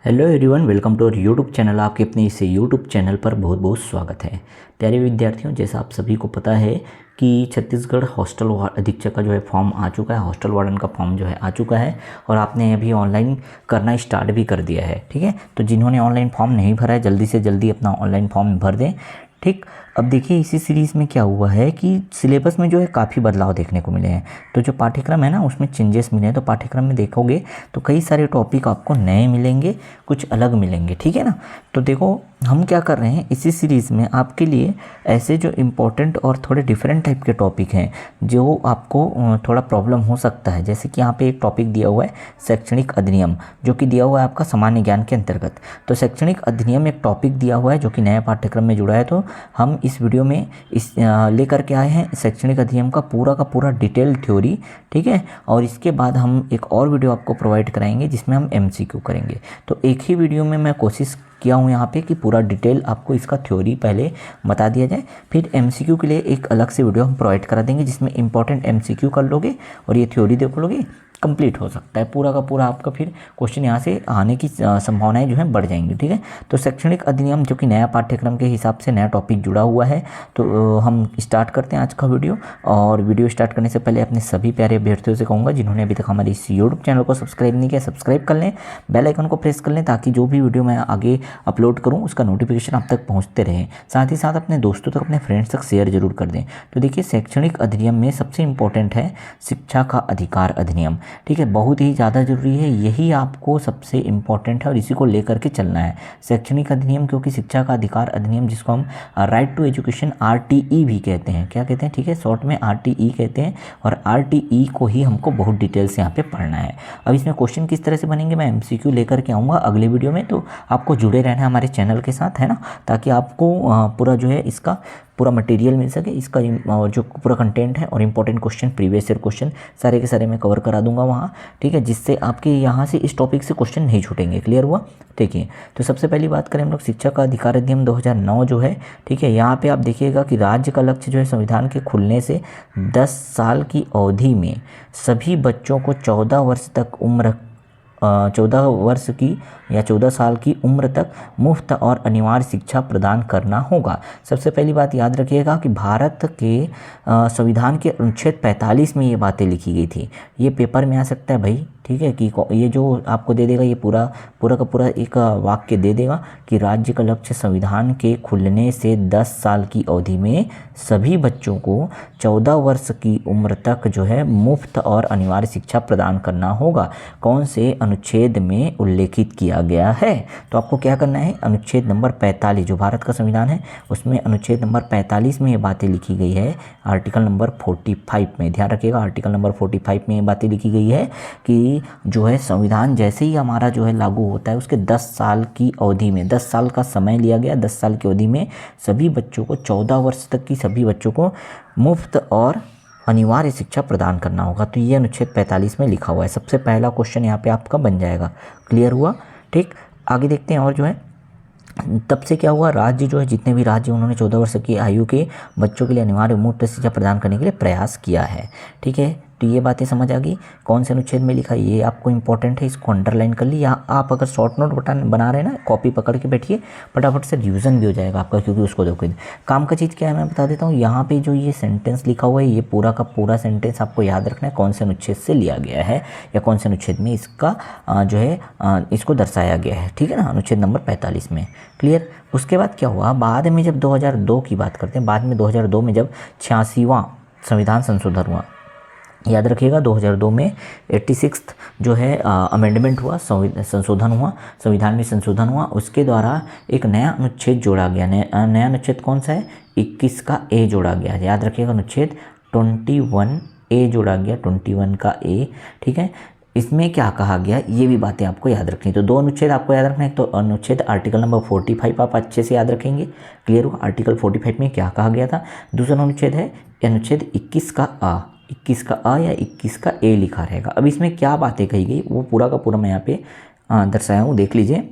Hello everyone, welcome to our YouTube channel. आपके अपने इस यूट्यूब चैनल पर बहुत बहुत स्वागत है। प्यारे विद्यार्थियों, जैसा आप सभी को पता है कि छत्तीसगढ़ हॉस्टल अधीक्षक का जो है फॉर्म आ चुका है, हॉस्टल वार्डन का फॉर्म जो है आ चुका है और आपने अभी ऑनलाइन करना स्टार्ट भी कर दिया है। ठीक है, तो जिन्होंने ऑनलाइन फॉर्म नहीं भरा है जल्दी से जल्दी अपना ऑनलाइन फॉर्म भर दें। ठीक, अब देखिए इसी सीरीज़ में क्या हुआ है कि सिलेबस में जो है काफ़ी बदलाव देखने को मिले हैं। तो जो पाठ्यक्रम है ना उसमें चेंजेस मिले हैं। तो पाठ्यक्रम में देखोगे तो कई सारे टॉपिक आपको नए मिलेंगे, कुछ अलग मिलेंगे। ठीक है ना। तो देखो हम क्या कर रहे हैं, इसी सीरीज़ में आपके लिए ऐसे जो इम्पोर्टेंट और थोड़े डिफरेंट टाइप के टॉपिक हैं जो आपको थोड़ा प्रॉब्लम हो सकता है। जैसे कि यहाँ पे एक टॉपिक दिया हुआ है शैक्षणिक अधिनियम, जो कि दिया हुआ है आपका सामान्य ज्ञान के अंतर्गत। तो शैक्षणिक अधिनियम एक टॉपिक दिया हुआ है जो कि नया पाठ्यक्रम में जुड़ा है। तो हम इस वीडियो में इस लेकर के आए हैं शैक्षणिक अधिनियम का पूरा डिटेल थ्योरी। ठीक है, और इसके बाद हम एक और वीडियो आपको प्रोवाइड कराएंगे जिसमें हम एमसीक्यू करेंगे। तो एक ही वीडियो में मैं कोशिश किया हूँ यहाँ पे कि पूरा डिटेल आपको इसका थ्योरी पहले बता दिया जाए, फिर एमसीक्यू के लिए एक अलग से वीडियो हम प्रोवाइड करा देंगे जिसमें इंपॉर्टेंट एमसीक्यू कर लोगे और ये थ्योरी देख लोगे, कंप्लीट हो सकता है पूरा का पूरा आपका। फिर क्वेश्चन यहाँ से आने की संभावनाएं जो है बढ़ जाएंगी। ठीक है, तो शैक्षणिक अधिनियम जो कि नया पाठ्यक्रम के हिसाब से नया टॉपिक जुड़ा हुआ है। तो हम स्टार्ट करते हैं आज का वीडियो। और वीडियो स्टार्ट करने से पहले अपने सभी प्यारे अभ्यर्थियों से कहूँगा जिन्होंने अभी तक हमारे इस यूट्यूब चैनल को सब्सक्राइब नहीं किया, सब्सक्राइब कर लें, बेल आइकन को प्रेस कर लें ताकि जो भी वीडियो मैं आगे अपलोड करूँ उसका नोटिफिकेशन आप तक पहुँचते रहे। साथ ही साथ अपने दोस्तों तक, अपने फ्रेंड्स तक शेयर जरूर कर दें। तो देखिए शैक्षणिक अधिनियम में सबसे इंपॉर्टेंट है शिक्षा का अधिकार अधिनियम। ठीक है, बहुत ही ज़्यादा जरूरी है, यही आपको सबसे इम्पॉर्टेंट है और इसी को लेकर के चलना है। शैक्षणिक अधिनियम, क्योंकि शिक्षा का अधिकार अधिनियम जिसको हम राइट टू एजुकेशन आरटीई भी कहते हैं, क्या कहते हैं, ठीक है, शॉर्ट में आरटीई कहते हैं। और आरटीई को ही हमको बहुत डिटेल से यहाँ पे पढ़ना है। अब इसमें क्वेश्चन किस तरह से बनेंगे मैं एमसीक्यू लेकर के आऊँगा अगले वीडियो में। तो आपको जुड़े रहना है हमारे चैनल के साथ, है ना, ताकि आपको पूरा जो है इसका पूरा मटेरियल मिल सके, इसका जो पूरा कंटेंट है और important question, previous year question सारे के सारे मैं कवर करा दूंगा वहाँ। ठीक है, जिससे आपके यहाँ से इस टॉपिक से क्वेश्चन नहीं छूटेंगे। क्लियर हुआ। देखिए, तो सबसे पहली बात करें हम लोग शिक्षा का अधिकार अधिनियम 2009 जो है। ठीक है, यहाँ पे आप देखिएगा कि राज्य का लक्ष्य जो है संविधान के खुलने से 10 साल की अवधि में सभी बच्चों को 14 वर्ष तक उम्र 14 वर्ष की या 14 साल की उम्र तक मुफ्त और अनिवार्य शिक्षा प्रदान करना होगा। सबसे पहली बात याद रखिएगा कि भारत के संविधान के अनुच्छेद 45 में ये बातें लिखी गई थी। ये पेपर में आ सकता है भाई। ठीक है, कि ये जो आपको दे देगा ये पूरा का पूरा एक वाक्य दे देगा कि राज्य का लक्ष्य संविधान के खुलने से 10 साल की अवधि में सभी बच्चों को 14 वर्ष की उम्र तक जो है मुफ्त और अनिवार्य शिक्षा प्रदान करना होगा। कौन से अनुच्छेद में उल्लेखित किया गया है? तो आपको क्या करना है, अनुच्छेद नंबर 45 जो भारत का संविधान है उसमें अनुच्छेद नंबर 45 में ये बातें लिखी गई है। आर्टिकल नंबर 45 में ध्यान रखिएगा, आर्टिकल नंबर 45 में ये बातें लिखी गई है कि जो है संविधान जैसे ही हमारा जो है लागू होता है उसके 10 साल की अवधि में, 10 साल का समय लिया गया, 10 साल की अवधि में सभी बच्चों को 14 वर्ष तक की सभी बच्चों को मुफ्त और अनिवार्य शिक्षा प्रदान करना होगा। तो ये अनुच्छेद 45 में लिखा हुआ है। सबसे पहला क्वेश्चन यहाँ पे आपका बन जाएगा। क्लियर हुआ। ठीक, आगे देखते हैं। और जो है तब से क्या हुआ, राज्य जो है जितने भी राज्य उन्होंने 14 वर्ष की आयु के बच्चों के लिए अनिवार्य मुफ्त शिक्षा प्रदान करने के लिए प्रयास किया है। ठीक है, तो ये बातें समझ आ गई। कौन से अनुच्छेद में लिखा है ये आपको इंपॉर्टेंट है, इसको अंडरलाइन कर ली। या आप अगर शॉर्ट नोट बना रहे हैं ना, कॉपी पकड़ के बैठिए, फटाफट से रिवीजन भी हो जाएगा आपका, क्योंकि उसको देखो काम का चीज़ क्या है मैं बता देता हूँ। यहाँ पे जो ये सेंटेंस लिखा हुआ है ये पूरा का पूरा सेंटेंस आपको याद रखना है कौन से अनुच्छेद से लिया गया है या कौन से अनुच्छेद में इसका जो है इसको दर्शाया गया है। ठीक है ना, अनुच्छेद नंबर 45 में। क्लियर। उसके बाद क्या हुआ, बाद में जब 2002 की बात करते हैं, बाद में 2002 में जब 86वां संविधान संशोधन हुआ, याद रखिएगा 2002 में 86 जो है अमेंडमेंट हुआ, संशोधन हुआ, संविधान में संशोधन हुआ। उसके द्वारा एक नया अनुच्छेद जोड़ा गया। नया अनुच्छेद कौन सा है, 21 का ए जोड़ा गया। याद रखिएगा अनुच्छेद 21 ए जोड़ा गया, 21 का ए। ठीक है, इसमें क्या कहा गया ये भी बातें आपको याद रखनी। तो 2 अनुच्छेद आपको याद रखना है। तो अनुच्छेद आर्टिकल नंबर 45 आप अच्छे से याद रखेंगे। क्लियर हुआ। आर्टिकल 45 में क्या कहा गया था। दूसरा अनुच्छेद है अनुच्छेद 21 का आ, 21 का आ या 21 का ए लिखा रहेगा। अब इसमें क्या बातें कही गई वो पूरा का पूरा मैं यहाँ पे दर्शाया हूँ, देख लीजिए।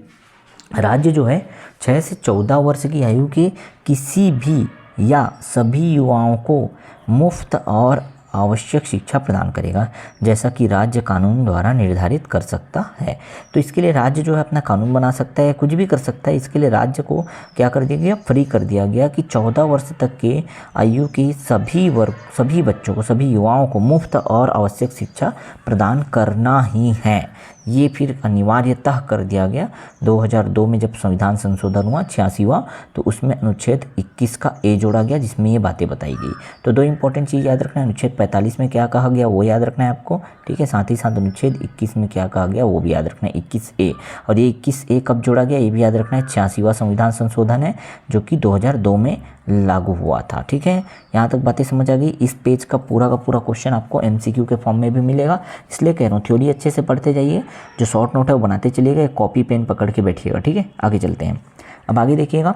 राज्य जो है 6 से 14 वर्ष की आयु के किसी भी या सभी युवाओं को मुफ्त और आवश्यक शिक्षा प्रदान करेगा जैसा कि राज्य कानून द्वारा निर्धारित कर सकता है। तो इसके लिए राज्य जो है अपना कानून बना सकता है, कुछ भी कर सकता है। इसके लिए राज्य को क्या कर दिया गया, फ्री कर दिया गया कि 14 वर्ष तक के आयु के सभी बच्चों को, सभी युवाओं को मुफ्त और आवश्यक शिक्षा प्रदान करना ही है। ये फिर अनिवार्यतः कर दिया गया 2002 में जब संविधान संशोधन हुआ 86वां, तो उसमें अनुच्छेद 21 का ए जोड़ा गया जिसमें ये बातें बताई गई। तो दो इंपॉर्टेंट चीज़ याद रखना है, अनुच्छेद 45 में क्या कहा गया वो याद रखना है आपको, ठीक है। साथ ही साथ अनुच्छेद 21 में क्या कहा गया वो भी याद रखना है, 21A। और ये 21A कब जोड़ा गया ये भी याद रखना है, 86वां संविधान संशोधन है जो कि 2002 में लागू हुआ था, ठीक है। यहाँ तक बातें समझ आ गई। इस पेज का पूरा क्वेश्चन आपको MCQ के फॉर्म में भी मिलेगा, इसलिए कह रहा हूँ थ्योरी अच्छे से पढ़ते जाइए, जो शॉर्ट नोट है वो बनाते चलिएगा, कॉपी पेन पकड़ के बैठिएगा, ठीक है। आगे चलते हैं। अब आगे देखिएगा,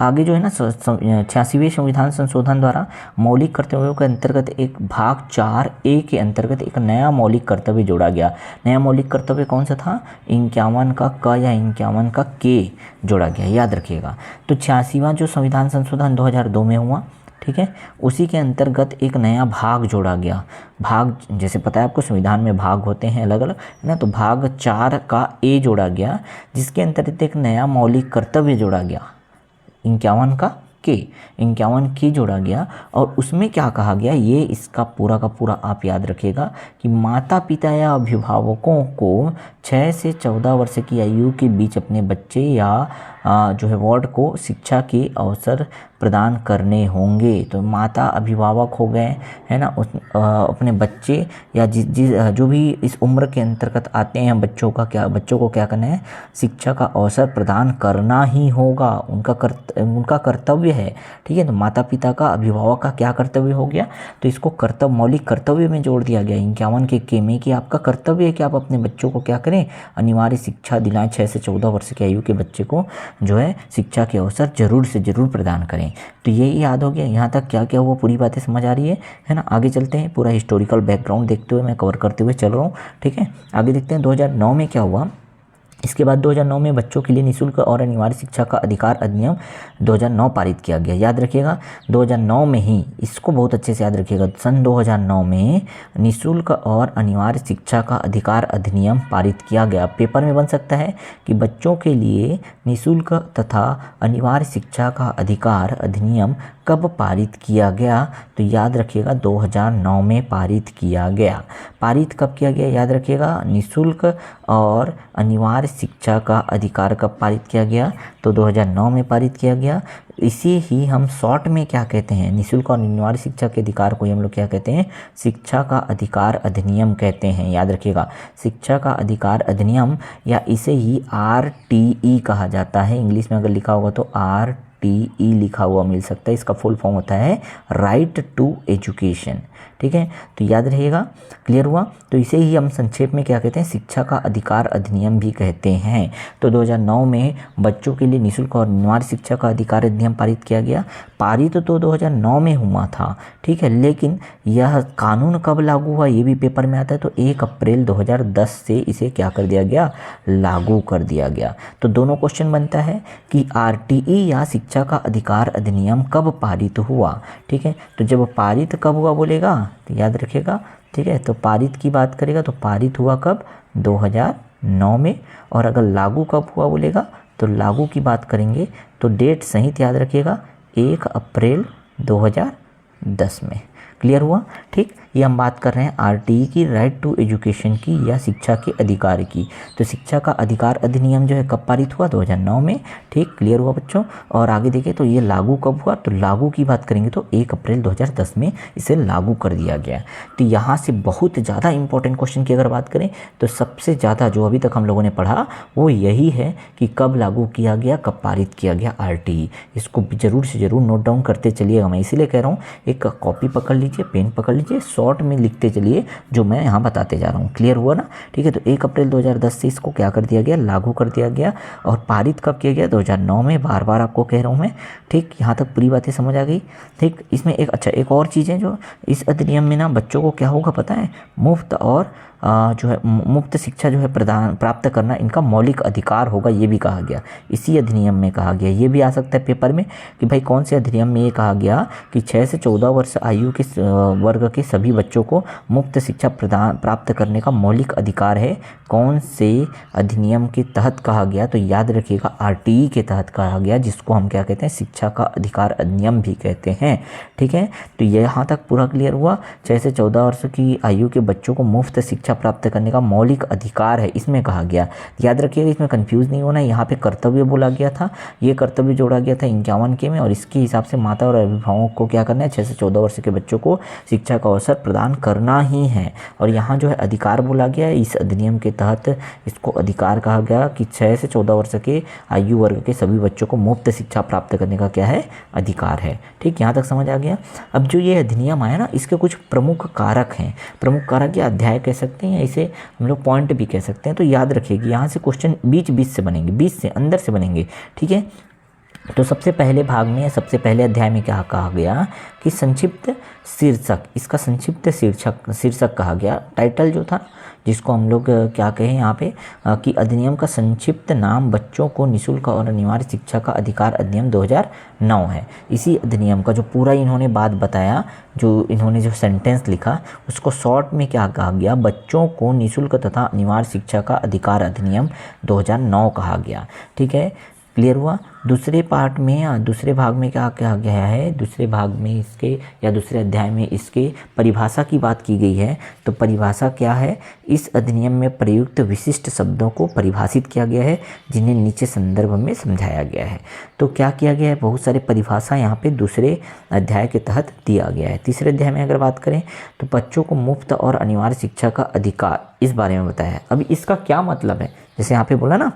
आगे जो है ना 86वें संविधान संशोधन द्वारा मौलिक कर्तव्यों के अंतर्गत एक भाग 4A के अंतर्गत एक नया मौलिक कर्तव्य जोड़ा गया। नया मौलिक कर्तव्य कौन सा था, 51 का क या 51 का के जोड़ा गया, याद रखिएगा। तो 86वां जो संविधान संशोधन 2002 में हुआ, ठीक है, उसी के अंतर्गत एक नया भाग जोड़ा गया। भाग जैसे पता है आपको संविधान में भाग होते हैं अलग अलग, है ना, तो भाग 4 का ए जोड़ा गया जिसके अंतर्गत एक नया मौलिक कर्तव्य जोड़ा गया, 51 का के, 51 के जोड़ा गया। और उसमें क्या कहा गया, ये इसका पूरा का पूरा आप याद रखिएगा कि माता पिता या अभिभावकों को 6 से 14 वर्ष की आयु के बीच अपने बच्चे या जो है वार्ड को शिक्षा के अवसर प्रदान करने होंगे। तो माता अभिभावक हो गए, है ना, अपने बच्चे या जो भी इस उम्र के अंतर्गत आते हैं बच्चों को क्या करना है, शिक्षा का अवसर प्रदान करना ही होगा, उनका कर्तव्य है, ठीक है। तो माता पिता का, अभिभावक का क्या कर्तव्य हो गया, तो इसको मौलिक कर्तव्य में जोड़ दिया गया 51 के में कि आपका कर्तव्य है कि आप अपने बच्चों को क्या करें, अनिवार्य शिक्षा दिलाएं। 6 से 14 वर्ष की आयु के बच्चे को जो है शिक्षा के अवसर जरूर से जरूर प्रदान करें। तो यही याद हो गया। यहाँ तक क्या क्या हुआ पूरी बातें समझ आ रही है ना। आगे चलते हैं, पूरा हिस्टोरिकल बैकग्राउंड देखते हुए मैं कवर करते हुए चल रहा हूँ, ठीक है। आगे देखते हैं 2009 में क्या हुआ। इसके बाद 2009 में बच्चों के लिए निःशुल्क और अनिवार्य शिक्षा का अधिकार अधिनियम 2009 पारित किया गया। याद रखिएगा 2009 में ही, इसको बहुत अच्छे से याद रखिएगा, सन 2009 में निःशुल्क और अनिवार्य शिक्षा का अधिकार अधिनियम पारित किया गया। पेपर में बन सकता है कि बच्चों के लिए निःशुल्क तथा अनिवार्य शिक्षा का अधिकार अधिनियम कब पारित किया गया, तो याद रखिएगा 2009 में पारित किया गया। पारित कब किया गया याद रखिएगा, निःशुल्क और अनिवार्य शिक्षा का अधिकार कब पारित किया गया, तो 2009 में पारित किया गया। इसे ही हम शॉर्ट में क्या कहते हैं, निःशुल्क और अनिवार्य शिक्षा के अधिकार को ही हम लोग क्या कहते हैं, शिक्षा का अधिकार अधिनियम कहते हैं। याद रखिएगा शिक्षा का अधिकार अधिनियम, या इसे ही RTE कहा जाता है। इंग्लिश में अगर लिखा होगा तो RTE लिखा हुआ मिल सकता है। इसका फुल फॉर्म होता है राइट टू एजुकेशन, ठीक है। तो याद रहिएगा, क्लियर हुआ। तो इसे ही हम संक्षेप में क्या कहते हैं, शिक्षा का अधिकार अधिनियम भी कहते हैं। तो 2009 में बच्चों के लिए निःशुल्क और अनिवार्य शिक्षा का अधिकार अधिनियम पारित किया गया। पारित तो 2009 में हुआ था, ठीक है, लेकिन यह कानून कब लागू हुआ ये भी पेपर में आता है। तो 1 अप्रैल 2010 से इसे क्या कर दिया गया, लागू कर दिया गया। तो दोनों क्वेश्चन बनता है कि RTE या शिक्षा का अधिकार अधिनियम कब पारित हुआ, ठीक है। तो जब पारित कब हुआ बोलेगा तो याद रखिएगा, ठीक है। तो पारित की बात करेगा तो पारित हुआ कब, 2009 में। और अगर लागू कब हुआ बोलेगा तो लागू की बात करेंगे तो डेट सहित याद रखिएगा 1 अप्रैल 2010 में। क्लियर हुआ, ठीक। ये हम बात कर रहे हैं RTE की, राइट टू एजुकेशन की, या शिक्षा के अधिकार की। तो शिक्षा का अधिकार अधिनियम जो है कब पारित हुआ, 2009 में, ठीक। क्लियर हुआ बच्चों। और आगे देखें तो ये लागू कब हुआ, तो लागू की बात करेंगे तो 1 अप्रैल 2010 में इसे लागू कर दिया गया। तो यहाँ से बहुत ज़्यादा इंपॉर्टेंट क्वेश्चन की अगर बात करें तो सबसे ज़्यादा जो अभी तक हम लोगों ने पढ़ा वो यही है कि कब लागू किया गया, कब पारित किया गया RTE। इसको ज़रूर से ज़रूर नोट डाउन करते चलिएगा। मैं इसीलिए कह रहा हूँ एक कॉपी पकड़ लीजिए, पेन पकड़ लीजिए, शॉर्ट में लिखते चलिए जो मैं यहाँ बताते जा रहा हूँ। क्लियर हुआ ना, ठीक है। तो 1 अप्रैल 2010 से इसको क्या कर दिया गया, लागू कर दिया गया। और पारित कब किया गया, 2009 में। बार बार आपको कह रहा हूँ मैं, ठीक। यहाँ तक पूरी बातें समझ आ गई, ठीक। इसमें एक और चीज़ है जो इस अधिनियम में ना बच्चों को क्या होगा पता है, मुफ्त और जो है मुफ्त शिक्षा जो है प्राप्त करना इनका मौलिक अधिकार होगा, ये भी कहा गया। इसी अधिनियम में कहा गया, ये भी आ सकता है पेपर में कि भाई कौन से अधिनियम में ये कहा गया कि 6 से 14 वर्ष आयु के वर्ग के सभी बच्चों को मुफ्त शिक्षा प्राप्त करने का मौलिक अधिकार है। कौन से अधिनियम के तहत कहा गया? तो याद रखिएगा आरटीई के तहत कहा गया, जिसको हम क्या कहते हैं, शिक्षा का अधिकार अधिनियम भी कहते हैं। ठीक है, तो यहाँ तक पूरा क्लियर हुआ। 6 से 14 वर्ष की आयु के बच्चों को मुफ्त शिक्षा प्राप्त करने का मौलिक अधिकार है, इसमें कहा गया। याद रखिएगा, इसमें कंफ्यूज नहीं होना। यहाँ पे कर्तव्य बोला गया था, ये कर्तव्य जोड़ा गया था 51 के में, और इसके हिसाब से माता और अभिभावकों को क्या करना है, 6 से 14 वर्ष के बच्चों को शिक्षा का अवसर प्रदान करना ही है। और यहाँ जो है अधिकार बोला गया है, इस अधिनियम के तहत इसको अधिकार कहा गया कि 6 से 14 वर्ष के आयु वर्ग के सभी बच्चों को मुफ्त शिक्षा प्राप्त करने का क्या है, अधिकार है। ठीक, यहाँ तक समझ आ गया। अब जो ये अधिनियम आया ना, इसके कुछ प्रमुख कारक हैं। प्रमुख कारक या अध्याय कह सकते हैं, इसे हम लोग पॉइंट भी कह सकते हैं। तो याद रखिएगा, यहाँ से क्वेश्चन बीच से बनेंगे, बीच से अंदर से बनेंगे। ठीक है, तो सबसे पहले भाग में, सबसे पहले अध्याय में क्या कहा गया कि संक्षिप्त शीर्षक, इसका संक्षिप्त शीर्षक कहा गया। टाइटल जो था, जिसको हम लोग क्या कहें यहाँ पे कि अधिनियम का संक्षिप्त नाम बच्चों को निःशुल्क और अनिवार्य शिक्षा का अधिकार अधिनियम 2009 है। इसी अधिनियम का जो पूरा इन्होंने बात बताया, जो इन्होंने जो सेंटेंस लिखा, उसको शॉर्ट में क्या कहा गया, बच्चों को निःशुल्क तथा अनिवार्य शिक्षा का अधिकार अधिनियम 2009 कहा गया। ठीक है, क्लियर हुआ। दूसरे पार्ट में या दूसरे भाग में क्या कहा गया है, दूसरे भाग में इसके या दूसरे अध्याय में इसके परिभाषा की बात की गई है। तो परिभाषा क्या है, इस अधिनियम में प्रयुक्त विशिष्ट शब्दों को परिभाषित किया गया है, जिन्हें नीचे संदर्भ में समझाया गया है। तो क्या किया गया है, बहुत सारे परिभाषा यहाँ पे दूसरे अध्याय के तहत दिया गया है। तीसरे अध्याय में अगर बात करें तो बच्चों को मुफ्त और अनिवार्य शिक्षा का अधिकार, इस बारे में बताया है। अभी इसका क्या मतलब है, जैसे यहाँ पे बोला ना,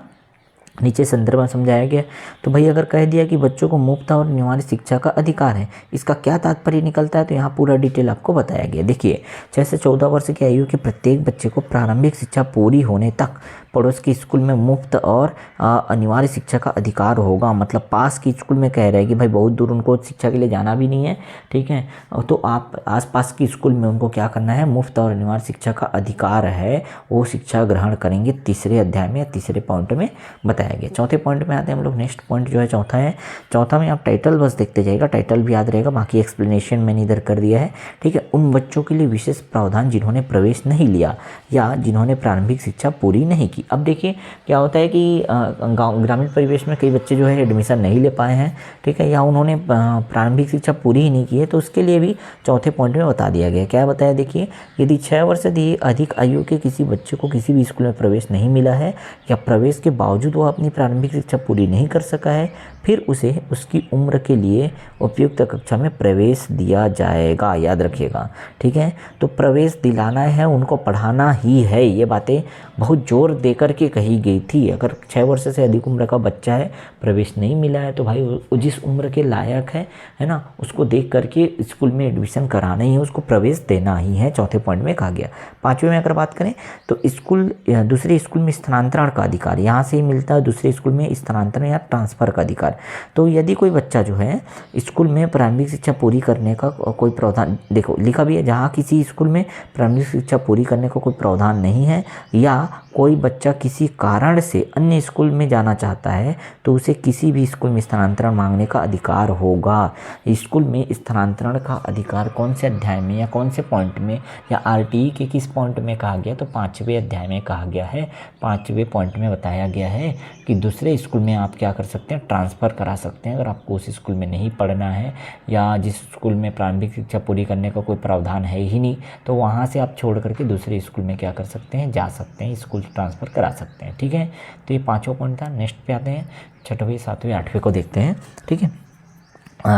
नीचे संदर्भ में समझाया गया। तो भाई अगर कह दिया कि बच्चों को मुफ्त और अनिवार्य शिक्षा का अधिकार है, इसका क्या तात्पर्य निकलता है, तो यहाँ पूरा डिटेल आपको बताया गया। देखिए, 6 से 14 वर्ष की आयु के प्रत्येक बच्चे को प्रारंभिक शिक्षा पूरी होने तक पड़ोस के स्कूल में मुफ्त और अनिवार्य शिक्षा का अधिकार होगा। मतलब पास की स्कूल में कह रहे हैं कि भाई बहुत दूर उनको शिक्षा के लिए जाना भी नहीं है, ठीक है, तो आप आसपास की स्कूल में उनको क्या करना है, मुफ्त और अनिवार्य शिक्षा का अधिकार है, वो शिक्षा ग्रहण करेंगे। तीसरे अध्याय में या तीसरे पॉइंट में बताया गया। चौथे पॉइंट में आते हैं हम लोग। नेक्स्ट पॉइंट जो है चौथा है। चौथा में आप टाइटल बस देखते जाइएगा, टाइटल भी याद रहेगा, बाकी एक्सप्लेनेशन मैंने इधर कर दिया है। ठीक है, उन बच्चों के लिए विशेष प्रावधान जिन्होंने प्रवेश नहीं लिया या जिन्होंने प्रारंभिक शिक्षा पूरी नहीं की। अब देखिए क्या होता है कि गाँव ग्रामीण परिवेश में कई बच्चे जो है एडमिशन नहीं ले पाए हैं, ठीक है, या उन्होंने प्रारंभिक शिक्षा पूरी ही नहीं की है, तो उसके लिए भी चौथे पॉइंट में बता दिया गया। क्या बताया, देखिए, यदि 6 वर्ष से अधिक आयु के किसी बच्चे को किसी भी स्कूल में प्रवेश नहीं मिला है या प्रवेश के बावजूद वो अपनी प्रारंभिक शिक्षा पूरी नहीं कर सका है, फिर उसे उसकी उम्र के लिए उपयुक्त कक्षा में प्रवेश दिया जाएगा। याद रखिएगा, ठीक है, तो प्रवेश दिलाना है, उनको पढ़ाना ही है। ये बातें बहुत जोर दे करके कही गई थी। अगर 6 वर्ष से अधिक उम्र का बच्चा है, प्रवेश नहीं मिला है, तो भाई वो जिस उम्र के लायक है ना, उसको देख करके स्कूल में एडमिशन कराना ही है, उसको प्रवेश देना ही है। चौथे पॉइंट में कहा गया। पाँचवें में अगर बात करें तो स्कूल दूसरे स्कूल में स्थानांतरण का अधिकार यहाँ से ही मिलता है, दूसरे स्कूल में स्थानांतरण या ट्रांसफ़र का अधिकार। तो यदि कोई बच्चा जो है स्कूल में प्रारंभिक शिक्षा पूरी करने का कोई प्रावधान, देखो लिखा भी है, जहाँ किसी स्कूल में प्रारंभिक शिक्षा पूरी करने का कोई प्रावधान नहीं है या कोई बच्चा किसी कारण से अन्य स्कूल में जाना चाहता है, तो उसे किसी भी स्कूल में स्थानांतरण मांगने का अधिकार होगा। स्कूल में स्थानांतरण का अधिकार कौन से अध्याय में या कौन से पॉइंट में या आरटीई के किस पॉइंट में कहा गया, तो 5वें अध्याय में कहा गया है। 5वें पॉइंट में बताया गया है कि दूसरे स्कूल में आप क्या कर सकते हैं, ट्रांसफ़र करा सकते हैं। अगर आपको उस स्कूल में नहीं पढ़ना है या जिस स्कूल में प्रारंभिक शिक्षा पूरी करने का कोई प्रावधान है ही नहीं, तो वहाँ से आप छोड़ करके दूसरे स्कूल में क्या कर सकते हैं, जा सकते हैं, स्कूल ट्रांसफ़र करा सकते हैं। ठीक है, तो ये 5वां पॉइंट था। नेक्स्ट पे आते हैं, 6वें 7वें 8वें को देखते हैं। ठीक है,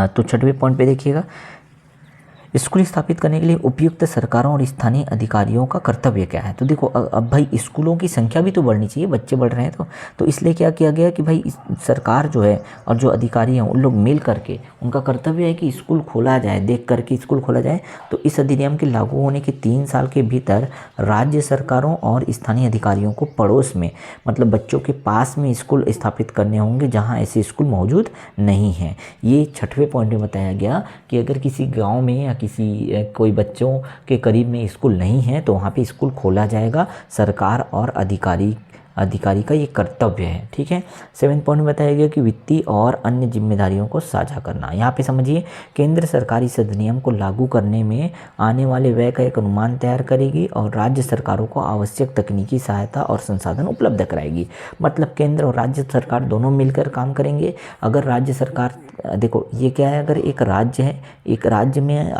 तो 6वें पॉइंट पे देखिएगा, स्कूल स्थापित करने के लिए उपयुक्त सरकारों और स्थानीय अधिकारियों का कर्तव्य क्या है। तो देखो अब भाई स्कूलों की संख्या भी तो बढ़नी चाहिए, बच्चे बढ़ रहे हैं, तो इसलिए क्या किया गया कि भाई सरकार जो है और जो अधिकारी हैं उन लोग मिल करके उनका कर्तव्य है कि स्कूल खोला जाए, देख करके स्कूल खोला जाए। तो इस अधिनियम के लागू होने के 3 साल के भीतर राज्य सरकारों और स्थानीय अधिकारियों को पड़ोस में, मतलब बच्चों के पास में स्कूल स्थापित करने होंगे जहाँ ऐसे स्कूल मौजूद नहीं हैं। ये 6वें पॉइंट में बताया गया कि अगर किसी गाँव में या किसी कोई बच्चों के करीब में स्कूल नहीं है तो वहाँ पे स्कूल खोला जाएगा। सरकार और अधिकारी का ये कर्तव्य है। ठीक है। 7 पॉइंट में बताया गया कि वित्तीय और अन्य जिम्मेदारियों को साझा करना। यहाँ पे समझिए, केंद्र सरकार इस अधिनियम को लागू करने में आने वाले व्यय का एक अनुमान तैयार करेगी और राज्य सरकारों को आवश्यक तकनीकी सहायता और संसाधन उपलब्ध कराएगी। मतलब केंद्र और राज्य सरकार दोनों मिलकर काम करेंगे। अगर राज्य सरकार, देखो ये क्या है, अगर एक राज्य है, एक राज्य में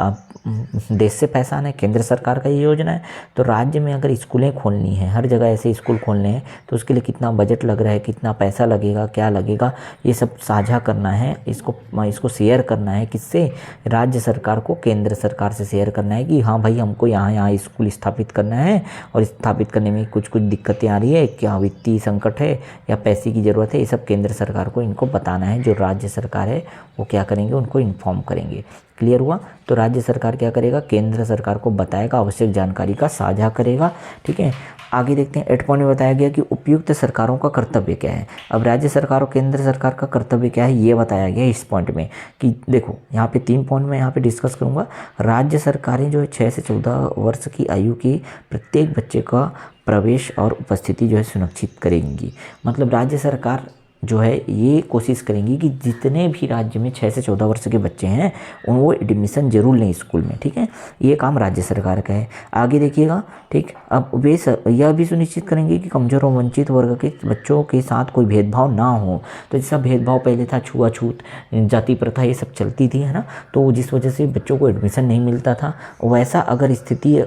देश से पैसा आना है, केंद्र सरकार का ये योजना है, तो राज्य में अगर स्कूलें खोलनी है, हर जगह ऐसे स्कूल खोलने हैं, तो उसके लिए कितना बजट लग रहा है, कितना पैसा लगेगा, क्या लगेगा, ये सब साझा करना है। इसको शेयर करना है किससे? राज्य सरकार को केंद्र सरकार से शेयर करना है कि हाँ भाई हमको यहाँ स्कूल स्थापित करना है और स्थापित करने में कुछ दिक्कतें आ रही है, क्या वित्तीय संकट है या पैसे की ज़रूरत है, ये सब केंद्र सरकार को इनको बताना है। जो राज्य सरकार है वो क्या करेंगे, उनको इन्फॉर्म करेंगे। क्लियर हुआ? तो राज्य सरकार क्या करेगा, केंद्र सरकार को बताएगा, आवश्यक जानकारी का साझा करेगा। ठीक है। आगे देखते हैं 8 पॉइंट में बताया गया कि उपयुक्त सरकारों का कर्तव्य क्या है। अब राज्य सरकार और केंद्र सरकार का कर्तव्य क्या है ये बताया गया इस पॉइंट में कि देखो यहाँ पे 3 पॉइंट में यहाँ पे डिस्कस करूँगा। राज्य सरकारें जो है 6 से 14 वर्ष की आयु के प्रत्येक बच्चे का प्रवेश और उपस्थिति जो है सुनिश्चित करेंगी। मतलब राज्य सरकार जो है ये कोशिश करेंगी कि जितने भी राज्य में 6 से 14 वर्ष के बच्चे हैं वो एडमिशन जरूर लें स्कूल में। ठीक है। ये काम राज्य सरकार का है। आगे देखिएगा। ठीक। अब वे यह भी सुनिश्चित करेंगे कि कमजोर और वंचित वर्ग के बच्चों के साथ कोई भेदभाव ना हो। तो जैसा भेदभाव पहले था, छुआछूत, जाति प्रथा, ये सब चलती थी, है ना, तो जिस वजह से बच्चों को एडमिशन नहीं मिलता था, वैसा अगर स्थिति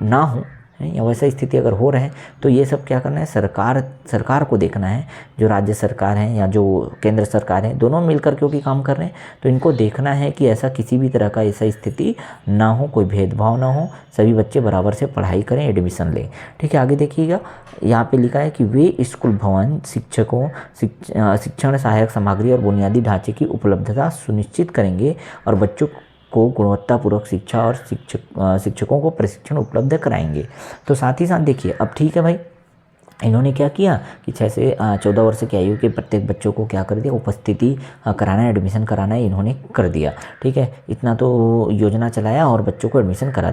ना हो या वैसा स्थिति अगर हो रहा है तो ये सब क्या करना है, सरकार को देखना है। जो राज्य सरकार है या जो केंद्र सरकार है, दोनों मिलकर क्योंकि काम कर रहे हैं, तो इनको देखना है कि ऐसा किसी भी तरह का ऐसा स्थिति ना हो, कोई भेदभाव ना हो, सभी बच्चे बराबर से पढ़ाई करें, एडमिशन लें। ठीक है। आगे देखिएगा, यहाँ पे लिखा है कि वे स्कूल भवन, शिक्षकों, शिक्षण सहायक सामग्री और बुनियादी ढांचे की उपलब्धता सुनिश्चित करेंगे और बच्चों को गुणवत्तापूर्वक शिक्षा और शिक्षकों को प्रशिक्षण उपलब्ध कराएंगे। तो साथ ही साथ देखिए, अब ठीक है भाई, इन्होंने क्या किया कि 6 से 14 वर्ष की आयु के प्रत्येक बच्चों को क्या कर दिया, उपस्थिति कराना है, एडमिशन कराना है, इन्होंने कर दिया। ठीक है। इतना तो योजना चलाया और बच्चों को एडमिशन करा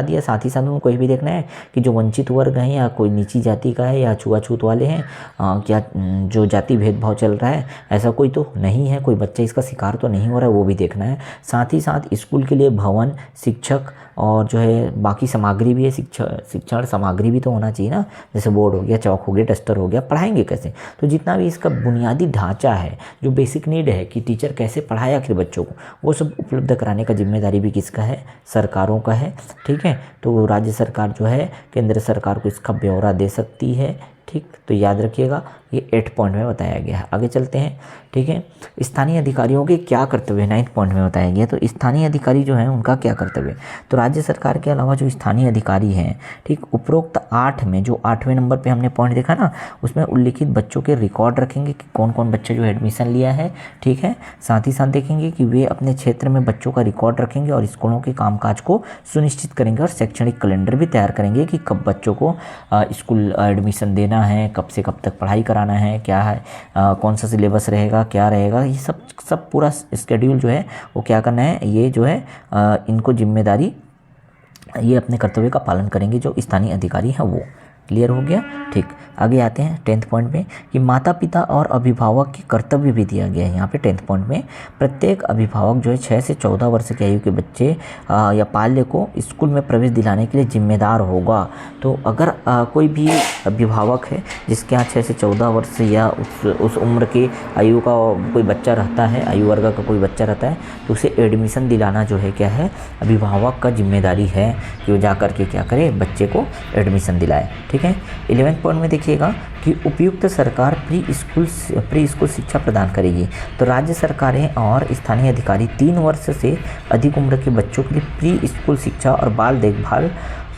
दिया। साथ ही साथ उनको ये भी देखना है कि जो वंचित वर्ग हैं या कोई नीची जाति का है या छुआछूत वाले हैं, क्या जो जाति भेदभाव चल रहा है ऐसा कोई तो नहीं है, कोई बच्चा इसका शिकार तो नहीं हो रहा है, वो भी देखना है। साथ ही साथ स्कूल के लिए भवन, शिक्षक और जो है बाकी सामग्री भी है, शिक्षण सामग्री भी तो होना चाहिए ना, जैसे बोर्ड हो गया, चौक हो गया, डस्टर हो गया। पढ़ाएंगे कैसे? तो जितना भी इसका बुनियादी ढांचा है, जो बेसिक नीड है कि टीचर कैसे पढ़ाए आखिर बच्चों को, वो सब उपलब्ध कराने का जिम्मेदारी भी किसका है, सरकारों का है। ठीक है। तो राज्य सरकार जो है केंद्र सरकार को इसका ब्यौरा दे सकती है। ठीक। तो याद रखिएगा, ये 8 पॉइंट में बताया गया है। आगे चलते हैं। ठीक है। स्थानीय अधिकारियों के क्या कर्तव्य 9 पॉइंट में बताया गया। तो स्थानीय अधिकारी जो हैं उनका क्या कर्तव्य? तो राज्य सरकार के अलावा जो स्थानीय अधिकारी हैं, ठीक, उपरोक्त 8 में जो 8वें नंबर पे हमने पॉइंट देखा ना, उसमें उल्लिखित बच्चों के रिकॉर्ड रखेंगे कि कौन कौन बच्चा जो एडमिशन लिया है। ठीक है। साथ ही साथ देखेंगे कि वे अपने क्षेत्र में बच्चों का रिकॉर्ड रखेंगे और स्कूलों के कामकाज को सुनिश्चित करेंगे और शैक्षणिक कैलेंडर भी तैयार करेंगे कि कब बच्चों को स्कूल एडमिशन देना है, कब से कब तक पढ़ाई कराना है, क्या है, कौन सा सिलेबस रहेगा, क्या रहेगा, ये सब पूरा शेड्यूल जो है वो क्या करना है, ये जो है इनको जिम्मेदारी, ये अपने कर्तव्य का पालन करेंगे जो स्थानीय अधिकारी हैं वो। क्लियर हो गया? ठीक। आगे आते हैं 10th पॉइंट में कि माता पिता और अभिभावक के कर्तव्य भी दिया गया है। यहाँ पे 10th पॉइंट में प्रत्येक अभिभावक जो है 6 से 14 वर्ष की आयु के बच्चे या बाल्य को स्कूल में प्रवेश दिलाने के लिए जिम्मेदार होगा। तो अगर कोई भी अभिभावक है जिसके यहाँ 6 से 14 वर्ष या उस उम्र की आयु का कोई बच्चा रहता है, आयु वर्ग का कोई बच्चा रहता है, तो उसे एडमिशन दिलाना जो है क्या है, अभिभावक का जिम्मेदारी है कि वो जा करके क्या करे, बच्चे को एडमिशन दिलाए। ठीक है। 11th पॉइंट में देखिएगा कि उपयुक्त सरकार प्री स्कूल शिक्षा प्रदान करेगी। तो राज्य सरकारें और स्थानीय अधिकारी 3 वर्ष से अधिक उम्र के बच्चों के लिए प्री स्कूल शिक्षा और बाल देखभाल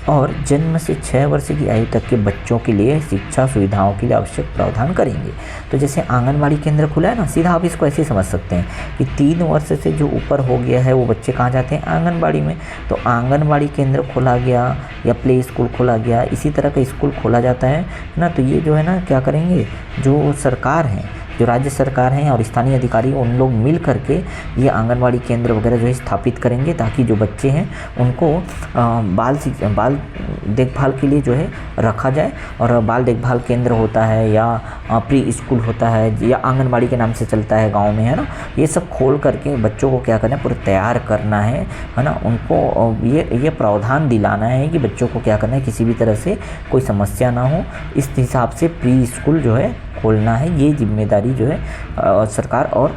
और जन्म से 6 वर्ष की आयु तक के बच्चों के लिए शिक्षा सुविधाओं के लिए आवश्यक प्रावधान करेंगे। तो जैसे आंगनबाड़ी केंद्र खुला है ना, सीधा आप इसको ऐसे समझ सकते हैं कि 3 वर्ष से जो ऊपर हो गया है वो बच्चे कहाँ जाते हैं, आंगनबाड़ी में। तो आंगनबाड़ी केंद्र खोला गया या प्ले स्कूल खोला गया, इसी तरह का स्कूल खोला जाता है ना। तो ये जो है ना क्या करेंगे, जो सरकार है जो राज्य सरकार हैं और स्थानीय अधिकारी उन लोग मिल करके ये आंगनवाड़ी केंद्र वगैरह जो है स्थापित करेंगे, ताकि जो बच्चे हैं उनको बाल देखभाल के लिए जो है रखा जाए। और बाल देखभाल केंद्र होता है या प्री स्कूल होता है या आंगनवाड़ी के नाम से चलता है गाँव में, है ना, ये सब खोल करके बच्चों को क्या करना है, पूरा तैयार करना है ना। उनको ये प्रावधान दिलाना है कि बच्चों को क्या करना है, किसी भी तरह से कोई समस्या ना हो, इस हिसाब से प्री स्कूल जो है खोलना है। ये जिम्मेदारी जो है सरकार और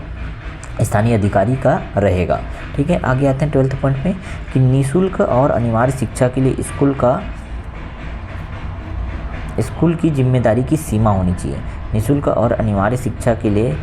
स्थानीय अधिकारी का रहेगा। ठीक है, आगे आते हैं 12th पॉइंट में कि निःशुल्क और अनिवार्य शिक्षा के लिए स्कूल की जिम्मेदारी की सीमा होनी चाहिए। निःशुल्क और अनिवार्य शिक्षा के लिए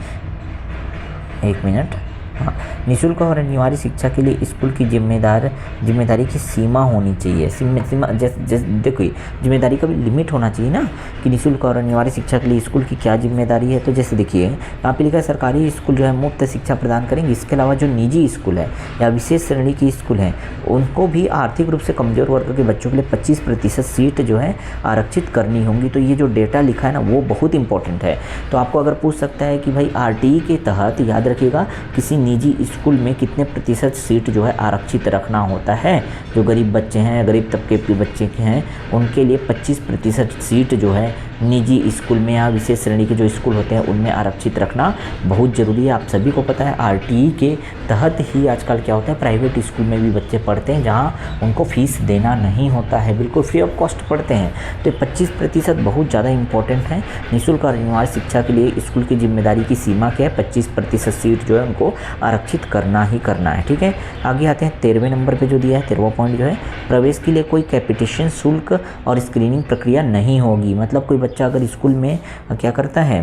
निःशुल्क और अनिवार्य शिक्षा के लिए स्कूल की जिम्मेदारी की सीमा होनी चाहिए। सीमा जैसे देखो, जिम्मेदारी का भी लिमिट होना चाहिए ना, कि निःशुल्क और अनिवार्य शिक्षा के लिए स्कूल की क्या जिम्मेदारी है। तो जैसे देखिए यहाँ पे लिखा है सरकारी स्कूल जो है मुफ्त शिक्षा प्रदान करेंगे। इसके अलावा जो निजी स्कूल है या विशेष श्रेणी की स्कूल हैं उनको भी आर्थिक रूप से कमज़ोर वर्ग के बच्चों के लिए 25% सीट जो है आरक्षित करनी होंगी। तो ये जो डेटा लिखा है ना वो बहुत इंपॉर्टेंट है। तो आपको अगर पूछ सकता है कि भाई RTE के तहत याद रखिएगा किसी निजी स्कूल में कितने प्रतिशत सीट जो है आरक्षित रखना होता है। जो गरीब बच्चे हैं, गरीब तबके के बच्चे के हैं, उनके लिए 25% सीट जो है निजी स्कूल में या विशेष श्रेणी के जो स्कूल होते हैं उनमें आरक्षित रखना बहुत ज़रूरी है। आप सभी को पता है RTE के तहत ही आजकल क्या होता है, प्राइवेट स्कूल में भी बच्चे पढ़ते हैं जहाँ उनको फीस देना नहीं होता है, बिल्कुल फ्री ऑफ कॉस्ट पढ़ते हैं। तो 25% बहुत ज़्यादा इंपॉर्टेंट है। निःशुल्क और अनिवार्य शिक्षा के लिए स्कूल की जिम्मेदारी की सीमा क्या है, 25% सीट जो है उनको आरक्षित करना ही करना है। ठीक है, आगे आते हैं 13वें नंबर पर जो दिया है 13वां पॉइंट जो है, प्रवेश के लिए कोई कैपिटेशन शुल्क और स्क्रीनिंग प्रक्रिया नहीं होगी। मतलब कोई बच्चा अगर स्कूल में क्या करता है,